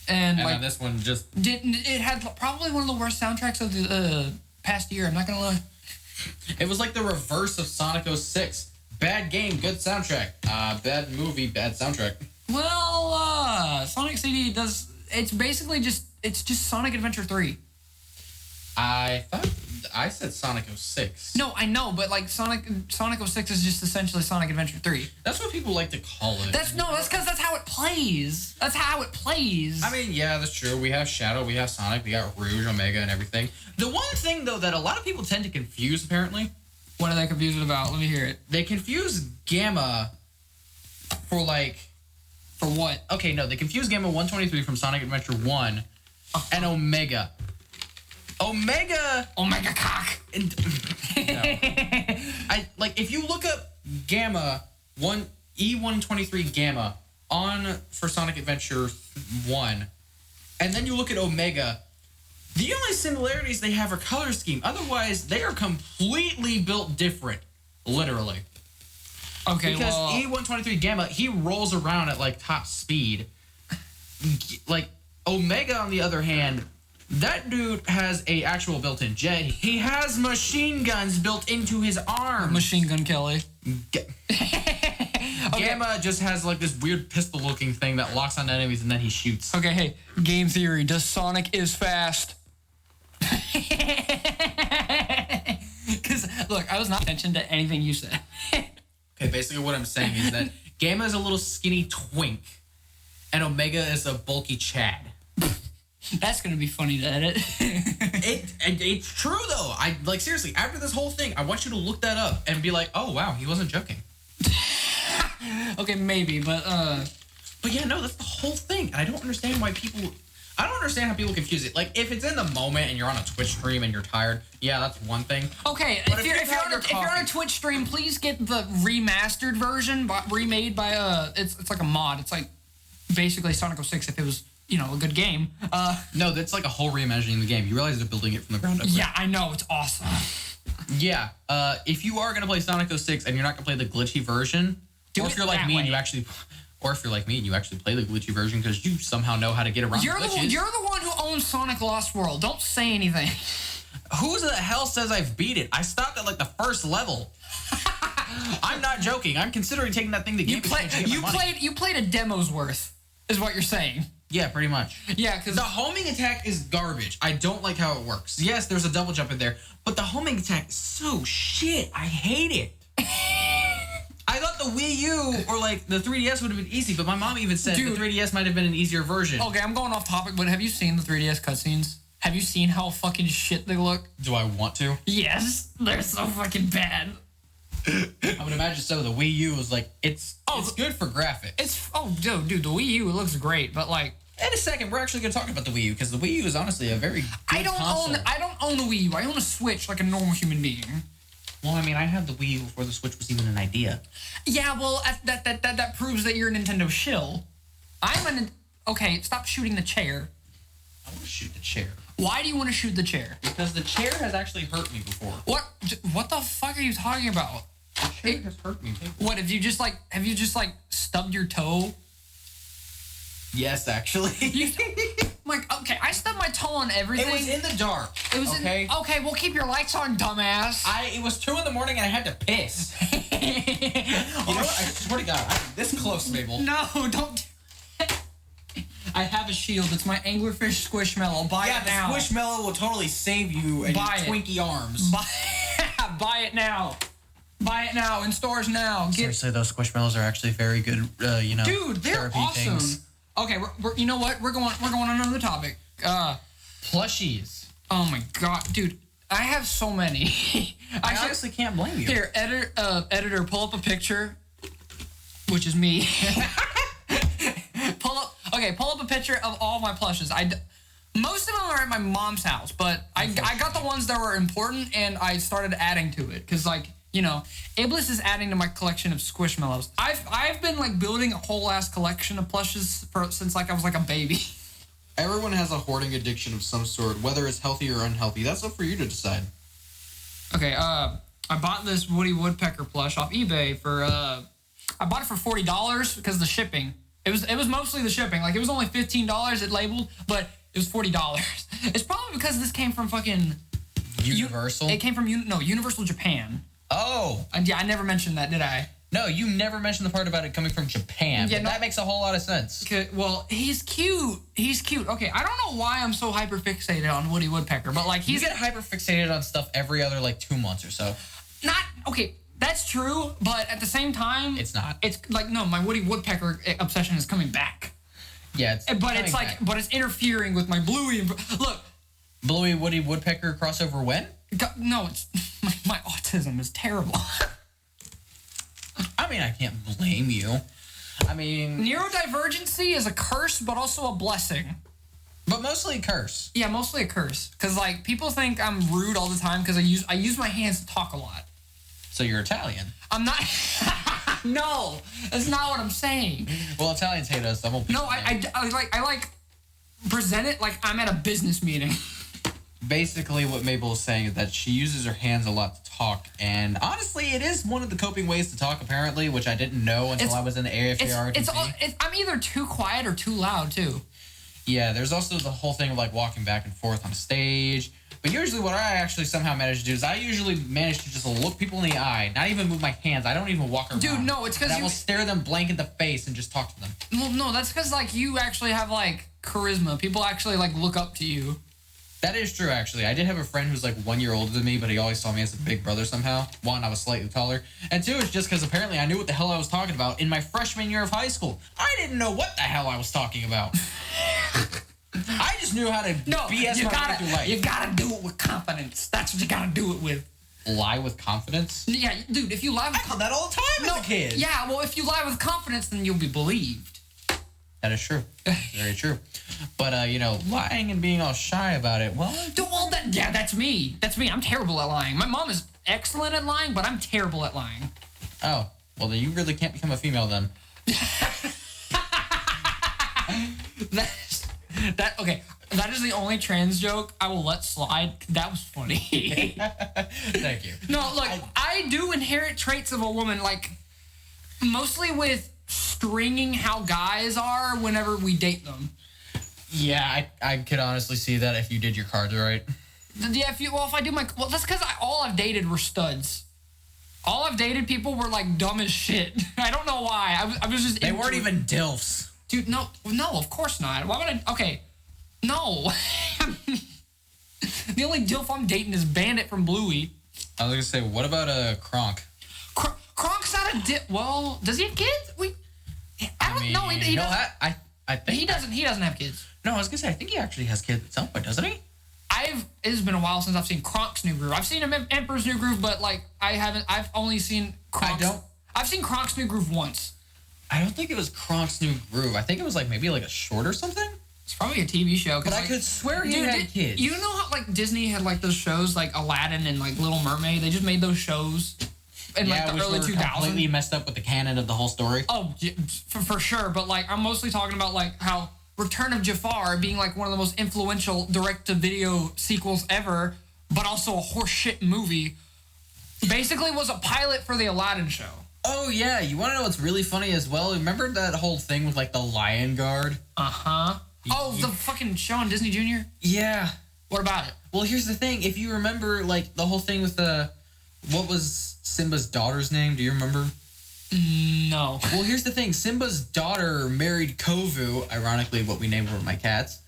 And like, this one just... it had probably one of the worst soundtracks of the past year. I'm not going to lie. It was like the reverse of Sonic 06. Bad game, good soundtrack. Bad movie, bad soundtrack. Well, Sonic CD does... It's basically just Sonic Adventure 3. I thought I said Sonic 06. No, I know, but like Sonic 06 is just essentially Sonic Adventure 3. That's what people like to call it. That's because that's how it plays. That's how it plays. I mean, yeah, that's true. We have Shadow, we have Sonic, we got Rouge, Omega, and everything. The one thing, though, that a lot of people tend to confuse, apparently... What are they confused about? Let me hear it. They confuse Gamma for, like... For what? Okay, no, they confuse Gamma 123 from Sonic Adventure 1 and Omega. Omega cock. And, if you look up Gamma E123 Gamma for Sonic Adventure 1, and then you look at Omega, the only similarities they have are color scheme. Otherwise, they are completely built different, literally. Okay, because E123 Gamma, he rolls around at like top speed. Like Omega, on the other hand, that dude has a actual built-in jet. He has machine guns built into his arms. Machine Gun Kelly. Gamma just has like this weird pistol-looking thing that locks on enemies and then he shoots. Okay, hey, game theory. Does Sonic is fast? Because look, I was not attention to anything you said. Okay, basically what I'm saying is that Gamma is a little skinny twink, and Omega is a bulky Chad. That's gonna be funny to edit. It's true though. I like seriously. After this whole thing, I want you to look that up and be like, "Oh wow, he wasn't joking." Okay, maybe, but yeah, no, that's the whole thing. And I don't understand why people. I don't understand how people confuse it. Like, if it's in the moment and you're on a Twitch stream and you're tired, yeah, that's one thing. Okay, if you're on a Twitch stream, please get the remastered version, remade by it's like a mod. It's like basically Sonic 06 if it was, a good game. No, that's like a whole reimagining of the game. You realize they're building it from the ground up. Yeah, I know, it's awesome. Yeah, if you are gonna play Sonic 06 and you're not gonna play the glitchy version, or if you're like me and you actually play the glitchy version because you somehow know how to get around glitches. You're the one who owns Sonic Lost World. Don't say anything. Who the hell says I've beat it? I stopped at like the first level. I'm not joking. I'm considering taking that thing to You played a demo's worth, is what you're saying. Yeah, pretty much. Yeah, because the homing attack is garbage. I don't like how it works. Yes, there's a double jump in there, but the homing attack is so shit. I hate it. I thought the Wii U or like the 3DS would have been easy, but my mom even said the 3DS might have been an easier version. Okay, I'm going off topic, but have you seen the 3DS cutscenes? Have you seen how fucking shit they look? Do I want to? Yes, they're so fucking bad. I would imagine so. The Wii U was like, it's good for graphics. Dude, the Wii U looks great, but like. In a second, we're actually going to talk about the Wii U because the Wii U is honestly a very good console. I don't own a Wii U. I own a Switch like a normal human being. Well, I mean, I had the Wii U before the Switch was even an idea. Yeah, well, that proves that you're a Nintendo shill. Okay, stop shooting the chair. I want to shoot the chair. Why do you want to shoot the chair? Because the chair has actually hurt me before. What the fuck are you talking about? The chair has hurt me before. What, have you just stubbed your toe? Yes, actually. Okay, I stubbed my toe on everything. It was in the dark. It was okay, well, keep your lights on, dumbass. It was 2 a.m. and I had to piss. You know what? I swear to God, I'm this close, Mabel. No, don't. I have a shield. It's my anglerfish squishmallow. Buy it now. Yeah, the squishmallow will totally save you and your twinky arms. Buy it now. Buy it now in stores now. Seriously, those squishmallows are actually very good. Dude, they're awesome. Things. Okay, we're you know what? We're going on another topic. Plushies. Oh my god, dude, I have so many. I honestly can't blame you. Here, editor, pull up a picture, which is me. Pull up. Okay, pull up a picture of all my plushes. Most of them are at my mom's house, but I got the ones that were important, and I started adding to it because, like, you know, Ableist is adding to my collection of Squishmallows. I've been like building a whole ass collection of plushes since like I was like a baby. Everyone has a hoarding addiction of some sort, whether it's healthy or unhealthy. That's up for you to decide. Okay, I bought this Woody Woodpecker plush off eBay for I bought it for $40 because of the shipping. It was mostly the shipping. Like, it was only $15 it labeled, but it was $40. It's probably because this came from fucking Universal? It came from Universal Japan. Oh. Yeah, I never mentioned that, did I? No, you never mentioned the part about it coming from Japan. Yeah, that makes a whole lot of sense. Okay, well, he's cute. He's cute. Okay, I don't know why I'm so hyper fixated on Woody Woodpecker, but like you get hyper fixated on stuff every other like 2 months or so. Okay, that's true, but at the same time, it's not. It's like, no, my Woody Woodpecker obsession is coming back. Yeah, but it's interfering with my Bluey. Look, Bluey Woody Woodpecker crossover when? No, it's my autism is terrible. I mean, I can't blame you. I mean, neurodivergency is a curse, but also a blessing. But mostly a curse. Yeah, mostly a curse. Because like people think I'm rude all the time because I use my hands to talk a lot. So you're Italian. I'm not. No, that's not what I'm saying. Well, Italians hate us. No, I like present it like I'm at a business meeting. Basically, what Mabel is saying is that she uses her hands a lot to talk, and honestly, it is one of the coping ways to talk, apparently, which I didn't know until I was in the AFAR. I'm either too quiet or too loud, too. Yeah, there's also the whole thing of, like, walking back and forth on stage. But usually what I actually somehow manage to do is I usually manage to just look people in the eye, not even move my hands. I don't even walk around. Dude, no, it's because I will stare them blank in the face and just talk to them. Well, no, that's because, like, you actually have, like, charisma. People actually, like, look up to you. That is true, actually. I did have a friend who's like 1 year older than me, but he always saw me as a big brother somehow. One, I was slightly taller. And two, it's just because apparently I knew what the hell I was talking about in my freshman year of high school. I didn't know what the hell I was talking about. I just knew how to BS my way through life. You gotta do it with confidence. That's what you gotta do it with. Lie with confidence? Yeah, dude, if you lie with confidence. I did that all the time as a kid. Yeah, well, if you lie with confidence, then you'll be believed. That is true. Very true. But, you know, lying and being all shy about it, that's me. That's me. I'm terrible at lying. My mom is excellent at lying, but I'm terrible at lying. Oh, well, then you really can't become a female then. Okay, that is the only trans joke I will let slide. That was funny. Thank you. No, look, I do inherit traits of a woman, like, mostly with stringing how guys are whenever we date them. Yeah, I could honestly see that if you did your cards right. Yeah, if I do my... Well, that's because all I've dated were studs. All I've dated people were, like, dumb as shit. I don't know why. I was just... They weren't even DILFs. Dude, no, of course not. Why would I... Okay. No. The only DILF I'm dating is Bandit from Bluey. I was going to say, what about Kronk? Kronk's not a DILF. Well, does he have kids? I don't know. He doesn't. I think... He doesn't have kids. No, I was going to say, I think he actually has kids at some point, doesn't he? It's been a while since I've seen Kronk's New Groove. I've seen Emperor's New Groove, but, like, I've only seen Kronk's... I've seen Kronk's New Groove once. I don't think it was Kronk's New Groove. I think it was, like, maybe, like, a short or something. It's probably a TV show. But I could swear he had kids. You know how, like, Disney had, like, those shows, like, Aladdin and, like, Little Mermaid? They just made those shows in, like, the early 2000s. Completely messed up with the canon of the whole story. Oh, yeah, for sure. But, like, I'm mostly talking about, like, how Return of Jafar being, like, one of the most influential direct-to-video sequels ever, but also a horseshit movie, basically was a pilot for the Aladdin show. Oh, yeah. You want to know what's really funny as well? Remember that whole thing with, like, the Lion Guard? Uh-huh. The fucking show on Disney Junior? Yeah. What about it? Well, here's the thing. If you remember, like, the whole thing with what was Simba's daughter's name? Do you remember? No. Well, here's the thing. Simba's daughter married Kovu, ironically what we named one of my cats.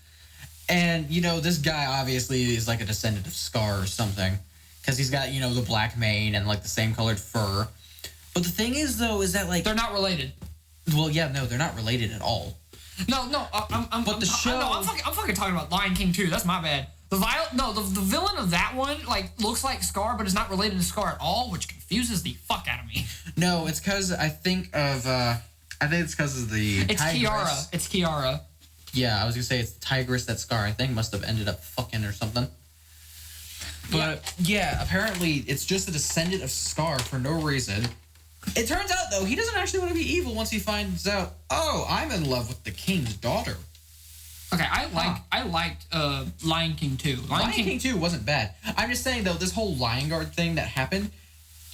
And, you know, this guy obviously is like a descendant of Scar or something. Because he's got, you know, the black mane and, like, the same colored fur. But the thing is, though, is that, like... They're not related. Well, yeah, no, they're not related at all. No, I'm fucking talking about Lion King 2. That's my bad. The villain of that one, like, looks like Scar, but is not related to Scar at all, which confuses the fuck out of me. No, it's because it's because of the It's tigress. Kiara. It's Kiara. Yeah, I was gonna say it's the tigress that Scar, I think, must have ended up fucking or something. But yeah, apparently it's just a descendant of Scar for no reason. It turns out though he doesn't actually want to be evil once he finds out. Oh, I'm in love with the king's daughter. Okay, I liked Lion King 2. Lion King 2 wasn't bad. I'm just saying though, this whole Lion Guard thing that happened.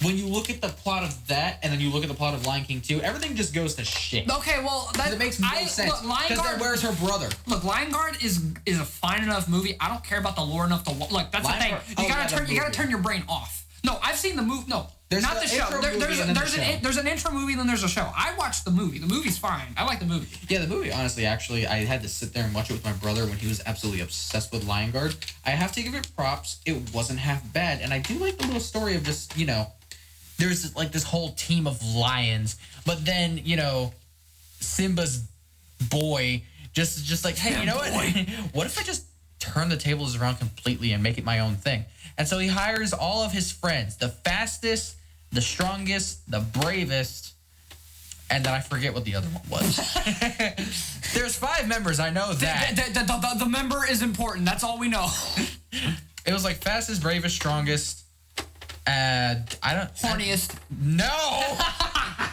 When you look at the plot of that, and then you look at the plot of Lion King 2, everything just goes to shit. Okay, well, It makes no sense. Because then where's her brother? Look, Lion Guard is a fine enough movie. I don't care about the lore enough to look. That's Lion the thing. Guard- You gotta turn your brain off. No, I've seen the movie. No, There's not the the show. intro movie and then the show. There's an intro movie, then there's a show. I watched the movie. The movie's fine. I like the movie. Yeah, the movie, honestly, actually, I had to sit there and watch it with my brother when he was absolutely obsessed with Lion Guard. I have to give it props. It wasn't half bad. And I do like the little story of just, there's like this whole team of lions, but then, Simba's boy just like, hey, you know what? What if I just turn the tables around completely and make it my own thing? And so he hires all of his friends, the fastest, the strongest, the bravest, and then I forget what the other one was. There's 5 members, I know that. The member is important. That's all we know. It was like fastest, bravest, strongest, Horniest. No!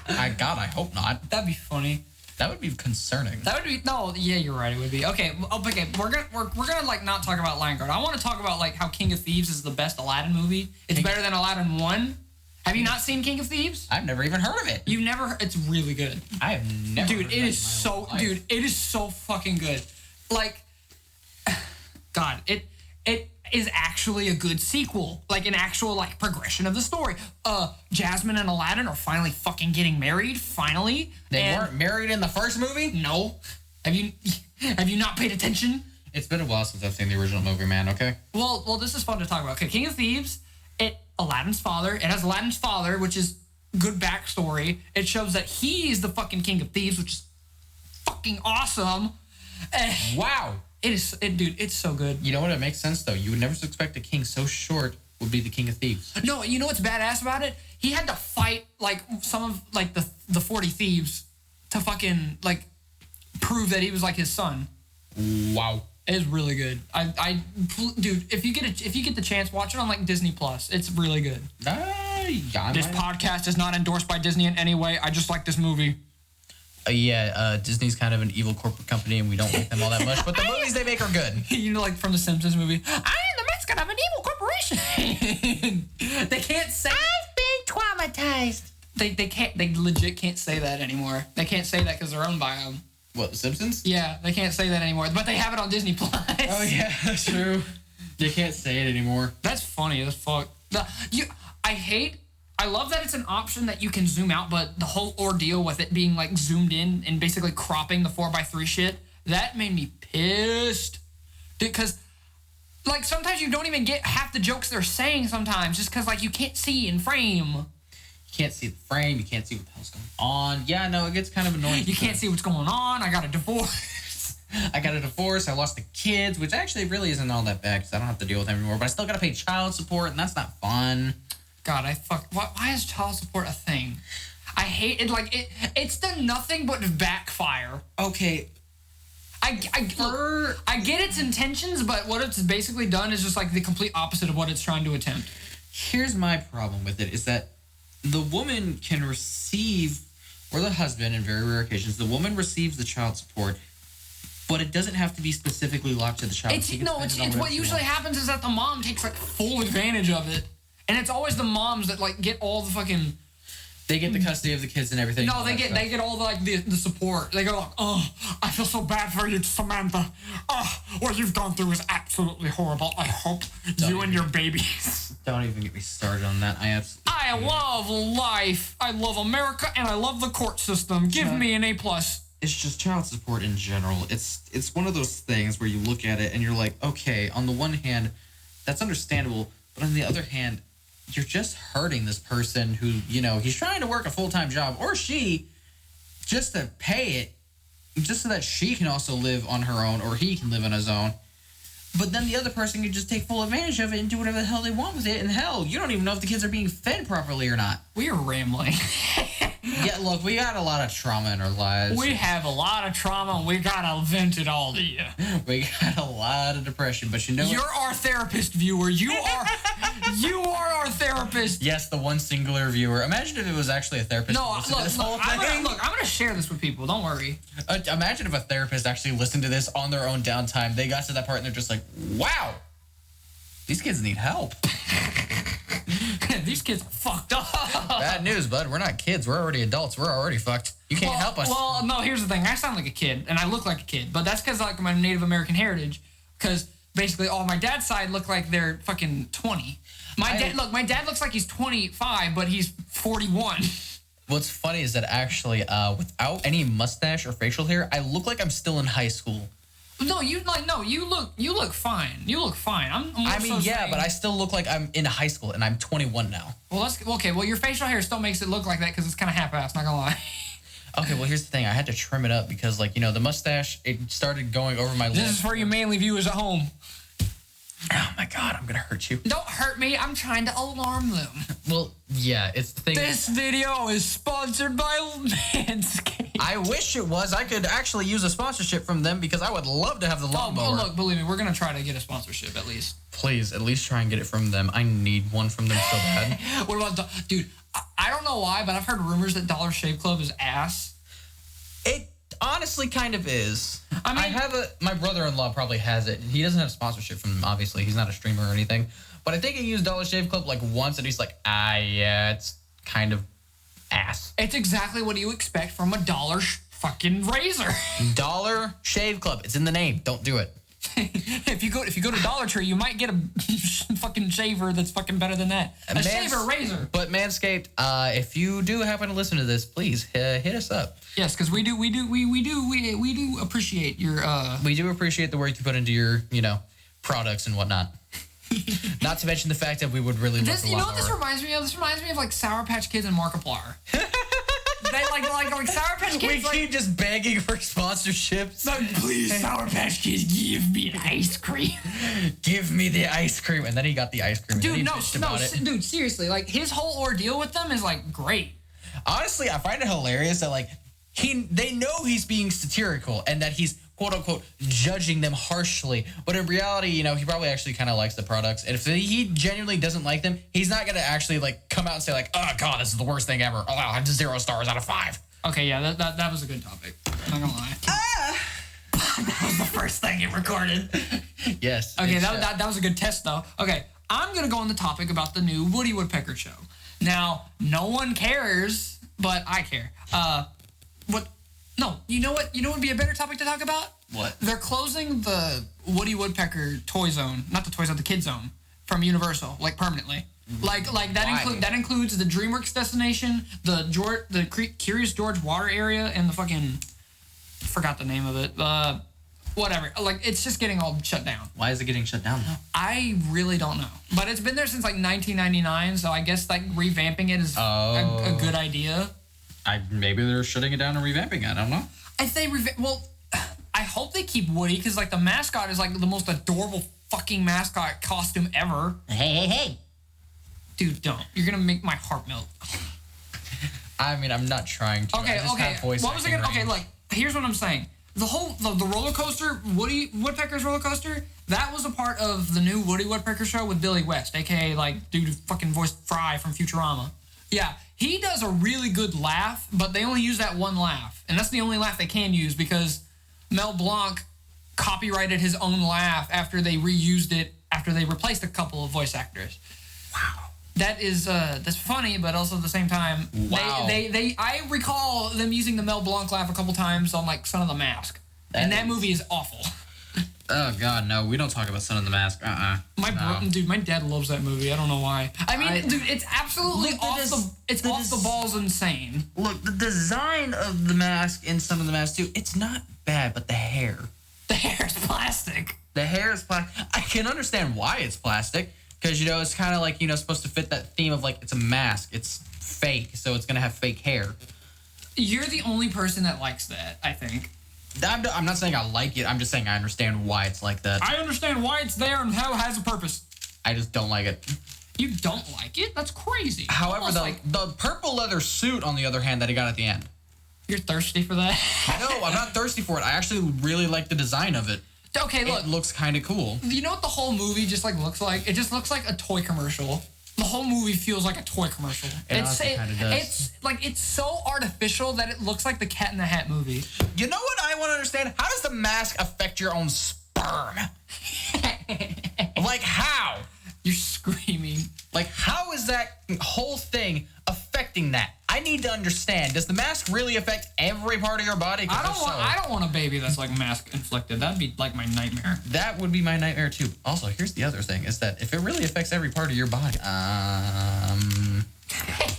I hope not. That'd be funny. That would be concerning. That would be yeah, you're right. It would be okay. We're gonna like not talk about Lion Guard. I want to talk about like how King of Thieves is the best Aladdin movie. It's better than Aladdin 1. Have you not seen King of Thieves? I've never even heard of it. You've never? It's really good. I have never. Dude, it is so. Dude, it is so fucking good. Like, God, it is actually a good sequel. Like an actual like progression of the story. Jasmine and Aladdin are finally fucking getting married. Finally, They weren't married in the first movie? No. Have you not paid attention? It's been a while since I've seen the original movie, man, okay? Well, this is fun to talk about. Okay, King of Thieves, it has Aladdin's father, which is good backstory. It shows that he's the fucking King of Thieves, which is fucking awesome. Wow. Dude, it's so good. You know what? It makes sense, though. You would never suspect a king so short would be the King of Thieves. No, you know what's badass about it? He had to fight, like, some of, like, the 40 thieves to fucking, like, prove that he was, like, his son. Wow. It is really good. Dude, if you get the chance, watch it on, like, Disney Plus. It's really good. Yeah, This podcast is not endorsed by Disney in any way. I just like this movie. Disney's kind of an evil corporate company, and we don't like them all that much. But the movies they make are good. Like from the Simpsons movie. I am the mascot of an evil corporation. They can't say. I've been traumatized. They legit can't say that anymore. They can't say that because they're owned by them. What, The Simpsons? Yeah, they can't say that anymore. But they have it on Disney Plus. Oh yeah, that's true. They can't say it anymore. That's funny as fuck. I love that it's an option that you can zoom out, but the whole ordeal with it being like zoomed in and basically cropping the 4:3 shit, that made me pissed. Because like sometimes you don't even get half the jokes they're saying sometimes just because like you can't see in frame. You can't see the frame. You can't see what the hell's going on. Yeah, no, it gets kind of annoying. You can't see what's going on. I got a divorce. I lost the kids, which actually really isn't all that bad because I don't have to deal with them anymore. But I still got to pay child support, and that's not fun. God, why is child support a thing? I hate it. Like it's done nothing but backfire. Okay. I get its intentions, but what it's basically done is just like the complete opposite of what it's trying to attempt. Here's my problem with it is that the woman can receive, or the husband in very rare occasions, the woman receives the child support, but it doesn't have to be specifically locked to the child. It's what usually happens is that the mom takes like full advantage of it. And it's always the moms that like get all the fucking. They get the custody of the kids and everything. No, they get all the like the support. They go like, oh, I feel so bad for you, Samantha. Oh, what you've gone through is absolutely horrible. I hope you and your babies. Don't even get me started on that. I love life. I love America, and I love the court system. Give me an A+. It's just child support in general. It's one of those things where you look at it and you're like, okay, on the one hand, that's understandable, but on the other hand, you're just hurting this person who, he's trying to work a full-time job, or she, just to pay it, just so that she can also live on her own, or he can live on his own. But then the other person can just take full advantage of it and do whatever the hell they want with it. And hell, you don't even know if the kids are being fed properly or not. We are rambling. Yeah, look, we got a lot of trauma in our lives. We have a lot of trauma, and we gotta vent it all to you. We got a lot of depression, but you know You're what? our therapist, viewer. You are our therapist. Yes, the one singular viewer. Imagine if it was actually a therapist. No, who listened to this whole look, I'm thing. gonna share this with people. Don't worry. Imagine if a therapist actually listened to this on their own downtime. They got to that part and they're just like, wow, these kids need help. These kids are fucked up. Bad news, bud. We're not kids. We're already adults. We're already fucked. You can't help us. Well, no, here's the thing. I sound like a kid, and I look like a kid, but that's because like my Native American heritage, because basically all my dad's side look like they're fucking 20. My dad looks like he's 25, but he's 41. What's funny is that actually, without any mustache or facial hair, I look like I'm still in high school. No, you look fine. You look fine. But I still look like I'm in high school, and I'm 21 now. Well, okay. Well, your facial hair still makes it look like that because it's kind of half-assed. Not gonna lie. Okay, well, here's the thing. I had to trim it up because, the mustache, it started going over my lips. This is for you manly viewers at home. Oh, my God. I'm going to hurt you. Don't hurt me. I'm trying to alarm them. Well, yeah, it's the thing. This video is sponsored by Manscaped. I wish it was. I could actually use a sponsorship from them because I would love to have the lawnmower. Oh, look, believe me, we're going to try to get a sponsorship at least. Please, at least try and get it from them. I need one from them so bad. What about, dude, I don't know why, but I've heard rumors that Dollar Shave Club is ass. It honestly kind of is. I mean, my brother-in-law probably has it. He doesn't have sponsorship from them, obviously. He's not a streamer or anything. But I think he used Dollar Shave Club once, and he's like, yeah, it's kind of ass. It's exactly what you expect from a dollar fucking razor. Dollar Shave Club. It's in the name. Don't do it. If you go to Dollar Tree, you might get a fucking shaver that's fucking better than that. A shaver razor. But Manscaped, if you do happen to listen to this, please hit us up. Yes, because we do appreciate your. We do appreciate the work you put into your products and whatnot. Not to mention the fact that we would really love this. the You know what lawnmower. this reminds me of? This reminds me of like Sour Patch Kids and Markiplier. They like Sour Patch Kids. We keep just begging for sponsorships. Please, Sour Patch Kids, give me ice cream. Give me the ice cream, and then he got the ice cream. Dude, and no, he bitched about it. dude, seriously, his whole ordeal with them is great. Honestly, I find it hilarious that they know he's being satirical and that he's quote unquote judging them harshly, but in reality, he probably actually kind of likes the products. And if he genuinely doesn't like them, he's not gonna actually come out and say oh god, this is the worst thing ever. Oh, I have 0 stars out of 5. Okay, yeah, that was a good topic. I'm not gonna lie. That was the first thing you recorded. Yes. Okay, that was a good test though. Okay, I'm gonna go on the topic about the new Woody Woodpecker show. Now, no one cares, but I care. No, you know what? You know what would be a better topic to talk about? What? They're closing the Woody Woodpecker toy zone, not the toy zone, the kid zone from Universal, permanently. That includes the DreamWorks destination, the Curious George water area, and the fucking forgot the name of it. Whatever. It's just getting all shut down. Why is it getting shut down though? I really don't know, but it's been there since 1999, so I guess revamping it is a good idea. Maybe they're shutting it down and revamping it. I don't know. If they I hope they keep Woody because the mascot is the most adorable fucking mascot costume ever. Hey. Dude, don't. You're gonna make my heart melt. I mean, I'm not trying to. Okay. What was I gonna? Okay, here's what I'm saying. The whole the roller coaster, Woody Woodpecker's roller coaster, that was a part of the new Woody Woodpecker show with Billy West, aka dude who fucking voiced Fry from Futurama. Yeah, he does a really good laugh, but they only use that one laugh, and that's the only laugh they can use because Mel Blanc copyrighted his own laugh after they reused it after they replaced a couple of voice actors. Wow. That is that's funny, but also at the same time, wow. I recall them using the Mel Blanc laugh a couple times on Son of the Mask, and that movie is awful. Oh god, no, we don't talk about Son of the Mask. My dad loves that movie. I don't know why. I mean, dude, it's absolutely off the balls insane. Look, the design of the mask in Son of the Mask too, it's not bad, but the hair. The hair is plastic. The hair is plastic. I can understand why it's plastic. Because, it's kind of supposed to fit that theme of it's a mask. It's fake, so it's going to have fake hair. You're the only person that likes that, I think. I'm not saying I like it. I'm just saying I understand why it's like that. I understand why it's there and how it has a purpose. I just don't like it. You don't like it? That's crazy. However, Almost the purple leather suit, on the other hand, that he got at the end. You're thirsty for that? No, I'm not thirsty for it. I actually really like the design of it. Okay, look. It looks kind of cool. You know what the whole movie just like looks like? It just looks like a toy commercial. The whole movie feels like a toy commercial. It honestly kinda does. It's so artificial that it looks like the Cat in the Hat movie. You know what I want to understand? How does the mask affect your own sperm? Like how? You're screaming. Like how is that whole thing affecting that? I need to understand. Does the mask really affect every part of your body? I don't want a baby that's like mask inflicted. That'd be like my nightmare. That would be my nightmare too. Also, here's the other thing: is that if it really affects every part of your body,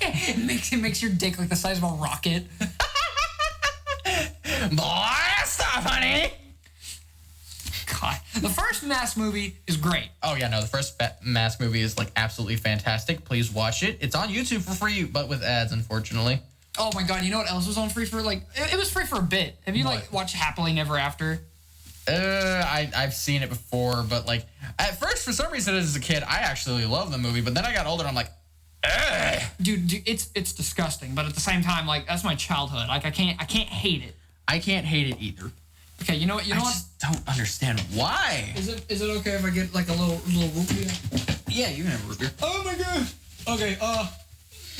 it makes your dick like the size of a rocket. Boy, stop, honey. God, the first Mask movie is great. Oh yeah, no, the first Mask movie is like absolutely fantastic. Please watch it. It's on YouTube for free, but with ads, unfortunately. Oh my God, you know what else was on free for like? It was free for a bit. Have you like watched Happily Never After? I've seen it before, but like at first, for some reason, as a kid, I actually loved the movie. But then I got older, and I'm like, ugh. Dude, it's disgusting. But at the same time, like that's my childhood. Like I can't hate it. I can't hate it either. Okay, you know what? I just don't understand why. Is it okay if I get like a little root beer? Yeah, you can have a root beer. Oh my God. Okay.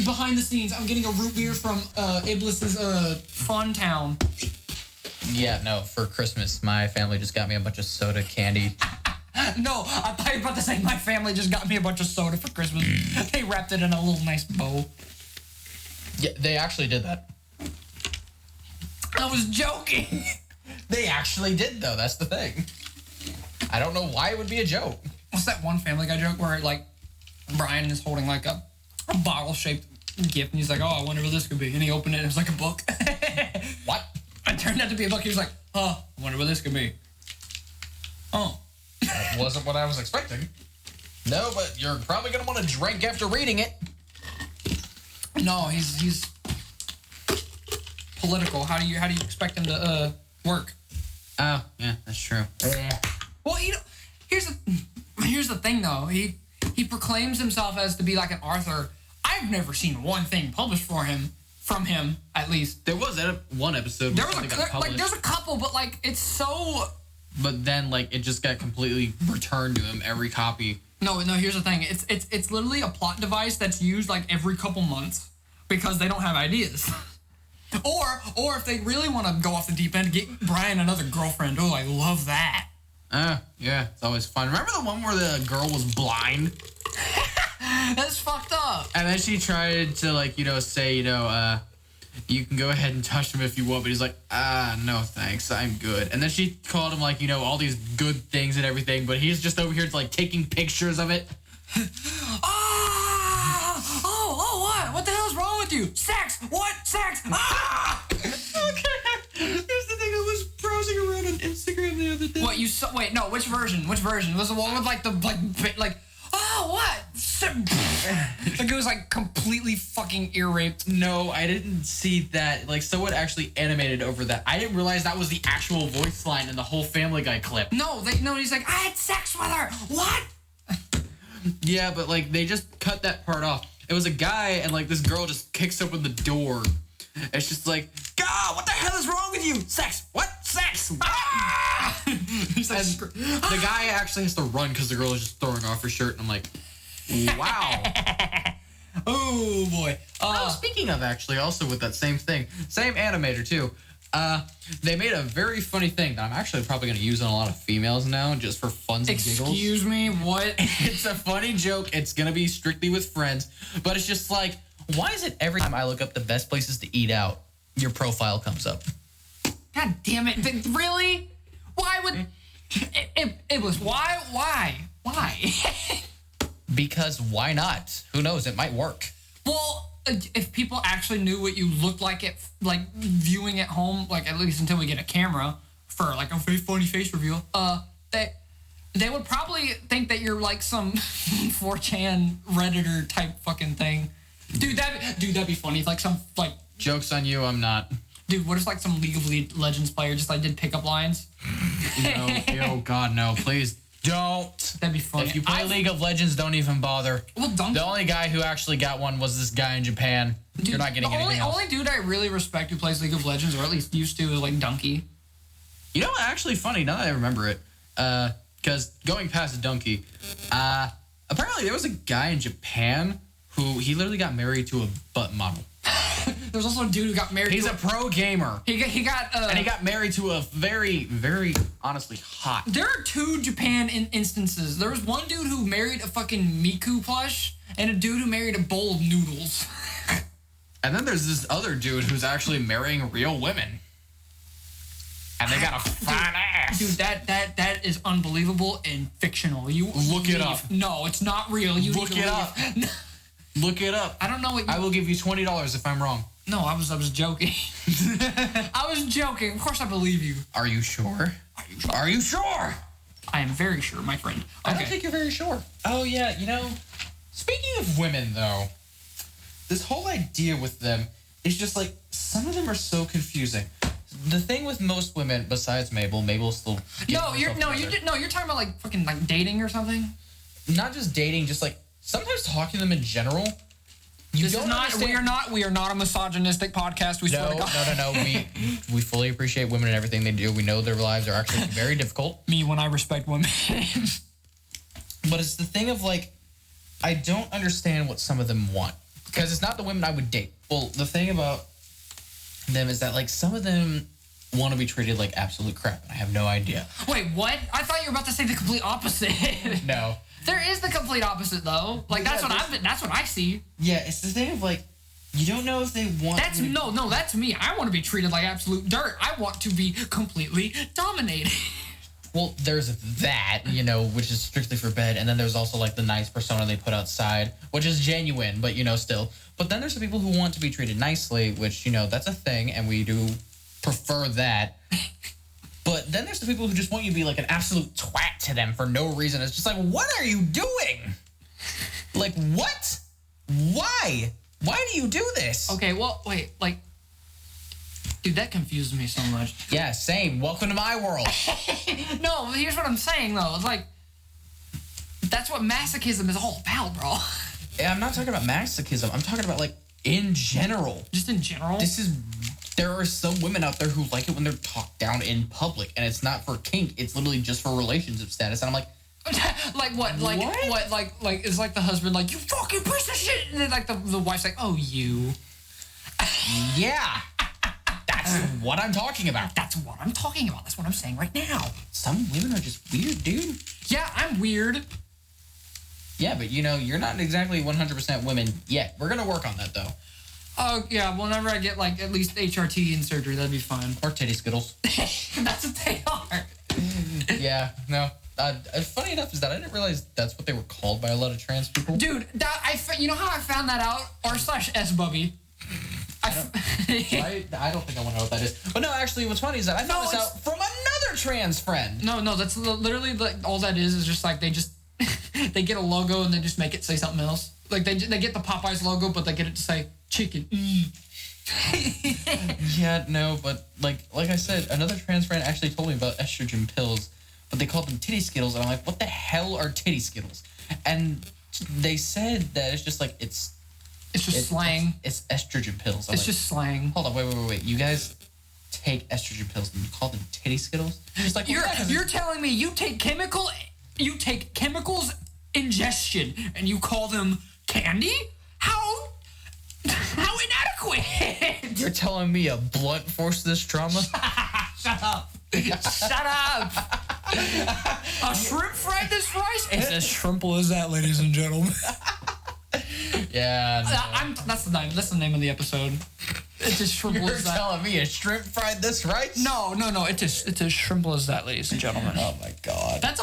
Behind the scenes, I'm getting a root beer from Iblis's Fun Town. Yeah, no. For Christmas, my family just got me a bunch of soda candy. No, I thought you were about to say my family just got me a bunch of soda for Christmas. They wrapped it in a little nice bow. Yeah, they actually did that. I was joking. They actually did, though. That's the thing. I don't know why it would be a joke. What's that one Family Guy joke where like Brian is holding like a bottle-shaped gift and he's like, "Oh, I wonder what this could be," and he opened it and it was like a book. What? It turned out to be a book. He was like, "Oh, I wonder what this could be." Oh. That wasn't what I was expecting. No, but you're probably gonna want to drink after reading it. No, he's political. How do you expect him to work? Oh, yeah, that's true. Well, here's the thing though. He proclaims himself as to be like an author. I've never seen one thing published from him at least. There was one episode. There was there's a couple, but like it's so. But then like it just got completely returned to him every copy. No. Here's the thing. It's literally a plot device that's used like every couple months because they don't have ideas. Or if they really want to go off the deep end, get Brian another girlfriend. Oh, I love that. Yeah, it's always fun. Remember the one where the girl was blind? That's fucked up. And then she tried to like, say, you can go ahead and touch him if you want, but he's like, no thanks, I'm good. And then she called him like, all these good things and everything, but he's just over here like taking pictures of it. What? What the hell's wrong with you? Sex! What? Sex! Ah! Okay. Here's the thing, I was browsing around on Instagram the other day. What you saw? Wait, no. Which version? Was the one with like the like? Oh, what? Like it was like completely fucking ear raped. No, I didn't see that. Like someone actually animated over that. I didn't realize that was the actual voice line in the whole Family Guy clip. No, he's like, I had sex with her. What? Yeah, but like they just cut that part off. It was a guy and like this girl just kicks open the door. It's just like, God, what the hell is wrong with you? Sex. What? Sex. Ah! He's like, the guy actually has to run because the girl is just throwing off her shirt. And I'm like, wow. Oh, boy. Speaking of actually, also with that same thing, same animator too. They made a very funny thing that I'm actually probably going to use on a lot of females now just for funs and giggles. Excuse me, what? It's a funny joke. It's going to be strictly with friends. But it's just like, why is it every time I look up the best places to eat out, your profile comes up? God damn it. Really? Why would... It was... Why? Because why not? Who knows? It might work. Well... If people actually knew what you looked like viewing at home, like at least until we get a camera for like a very funny face reveal, they would probably think that you're like some 4chan Redditor type fucking thing. Dude, that'd be funny. Like some like joke's on you, I'm not. Dude, what if like some League of Legends player just like did pickup lines? No, oh God, no! Please don't. not. That'd be funny. If you play League of Legends, don't even bother. Well, Donkey. The only guy who actually got one was this guy in Japan. Dude, You're not getting anything else. The only dude I really respect who plays League of Legends, or at least used to, is like Donkey. You know, actually funny, now that I remember it, because going past Donkey, apparently there was a guy in Japan who he literally got married to a butt model. There's also a dude who got married. He's to a pro gamer. He got And he got married to a very, very honestly hot. There are two Japan instances. There was one dude who married a fucking Miku plush, and a dude who married a bowl of noodles. And then there's this other dude who's actually marrying real women. And they got a fat ass. Dude, that is unbelievable and fictional. You Look it up. No, it's not real. You Look need to it up. leave. Look it up. I don't know what. I will give you $20 if I'm wrong. No, I was joking. I was joking. Of course, I believe you. Are you sure? Are you sure? I am very sure, my friend. I don't think you're very sure. Oh, yeah, you know, speaking of women, though, this whole idea with them is just like, some of them are so confusing. The thing with most women, besides Mabel's still. You're talking about like fucking like dating or something. Not just dating, just like sometimes talking to them in general. We are not a misogynistic podcast. We swear to God. No. We fully appreciate women and everything they do. We know their lives are actually very difficult. Me when I respect women. But it's the thing of like, I don't understand what some of them want. Because it's not the women I would date. Well, the thing about them is that like some of them want to be treated like absolute crap, and I have no idea. Wait, what? I thought you were about to say the complete opposite. No. There is the complete opposite though. Like that's what I see. Yeah, it's the thing of like, you don't know if they want. That's me. I want to be treated like absolute dirt. I want to be completely dominated. Well, there's that, you know, which is strictly for bed, and then there's also like the nice persona they put outside, which is genuine, but you know, still. But then there's the people who want to be treated nicely, which, you know, that's a thing, and we do prefer that. But then there's the people who just want you to be like an absolute twat to them for no reason. It's just like, what are you doing? Like, what? Why? Why do you do this? Okay, well, wait, like, dude, that confused me so much. Yeah, same. Welcome to my world. No, here's what I'm saying, though. It's like, that's what masochism is all about, bro. Yeah, I'm not talking about masochism. I'm talking about, like, in general. Just in general? There are some women out there who like it when they're talked down in public, and it's not for kink. It's literally just for relationship status. And I'm like, like what? Like what? Like it's like the husband, like, you fucking piece of shit, and then like the wife's like, oh, you. Yeah. That's what I'm talking about. That's what I'm talking about. That's what I'm saying right now. Some women are just weird, dude. Yeah, I'm weird. Yeah, but you know, you're not exactly 100% women yet. We're gonna work on that though. Oh, yeah, whenever I get, like, at least HRT in surgery, that'd be fine. Or titty skittles. That's what they are. Yeah, no. Funny enough is that I didn't realize that's what they were called by a lot of trans people. Dude, you know how I found that out? r/sbubby. I don't think I want to know what that is. But no, actually, what's funny is that I found this out from another trans friend. No, that's literally, like, all that is just, like, they just, they get a logo and they just make it say something else. Like, they get the Popeyes logo, but they get it to say chicken. Yeah, no, but like I said, another trans friend actually told me about estrogen pills, but they called them titty skittles, and I'm like, what the hell are titty skittles? And they said that it's just like it's just slang. It's estrogen pills. It's just slang. Hold on, wait. You guys take estrogen pills and you call them titty skittles? Just like you're telling me you take chemicals ingestion and you call them candy? How inadequate! You're telling me a blunt force this trauma? Shut up! Shut up! A shrimp fried this rice? It's as shrimple as that, ladies and gentlemen. Yeah. No. That's the name of the episode. It's as shrimple You're as that. telling me a shrimp fried this rice? No. It's as shrimple as that, ladies and gentlemen. Oh my god. That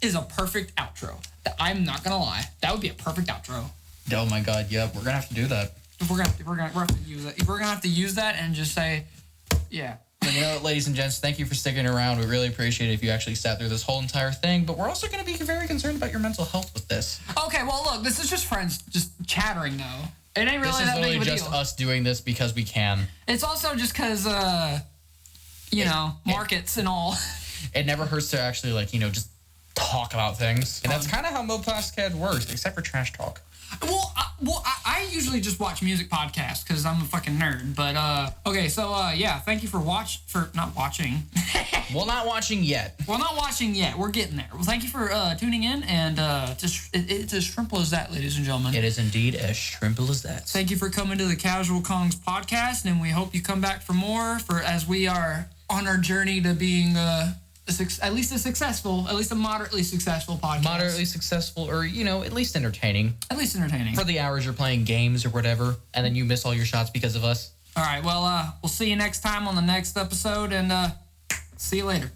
is a perfect outro. I'm not gonna lie. That would be a perfect outro. Oh my god, yeah, we're gonna have to do that. We're gonna have to use that. We're gonna have to use that and just say, yeah. And you know what, ladies and gents, thank you for sticking around. We really appreciate it if you actually sat through this whole entire thing. But we're also gonna be very concerned about your mental health with this. Okay, well look, this is just friends just chattering though. It ain't really that big of a deal. This is literally just us doing this because we can. It's also just because, markets and all. It never hurts to actually, like, you know, just talk about things. And that's kind of how Mo Podcast works, except for trash talk. Well, I usually just watch music podcasts because I'm a fucking nerd. But okay, so yeah, thank you for not watching. Well, not watching yet. Well, not watching yet. We're getting there. Well, thank you for tuning in, and it's as shrimple as that, ladies and gentlemen. It is indeed as shrimple as that. Thank you for coming to the Casual Kongs podcast, and we hope you come back for more. As we are on our journey to being at least a moderately successful podcast. Moderately successful, or at least entertaining. At least entertaining. For the hours you're playing games or whatever, and then you miss all your shots because of us. All right, well, we'll see you next time on the next episode, and see you later.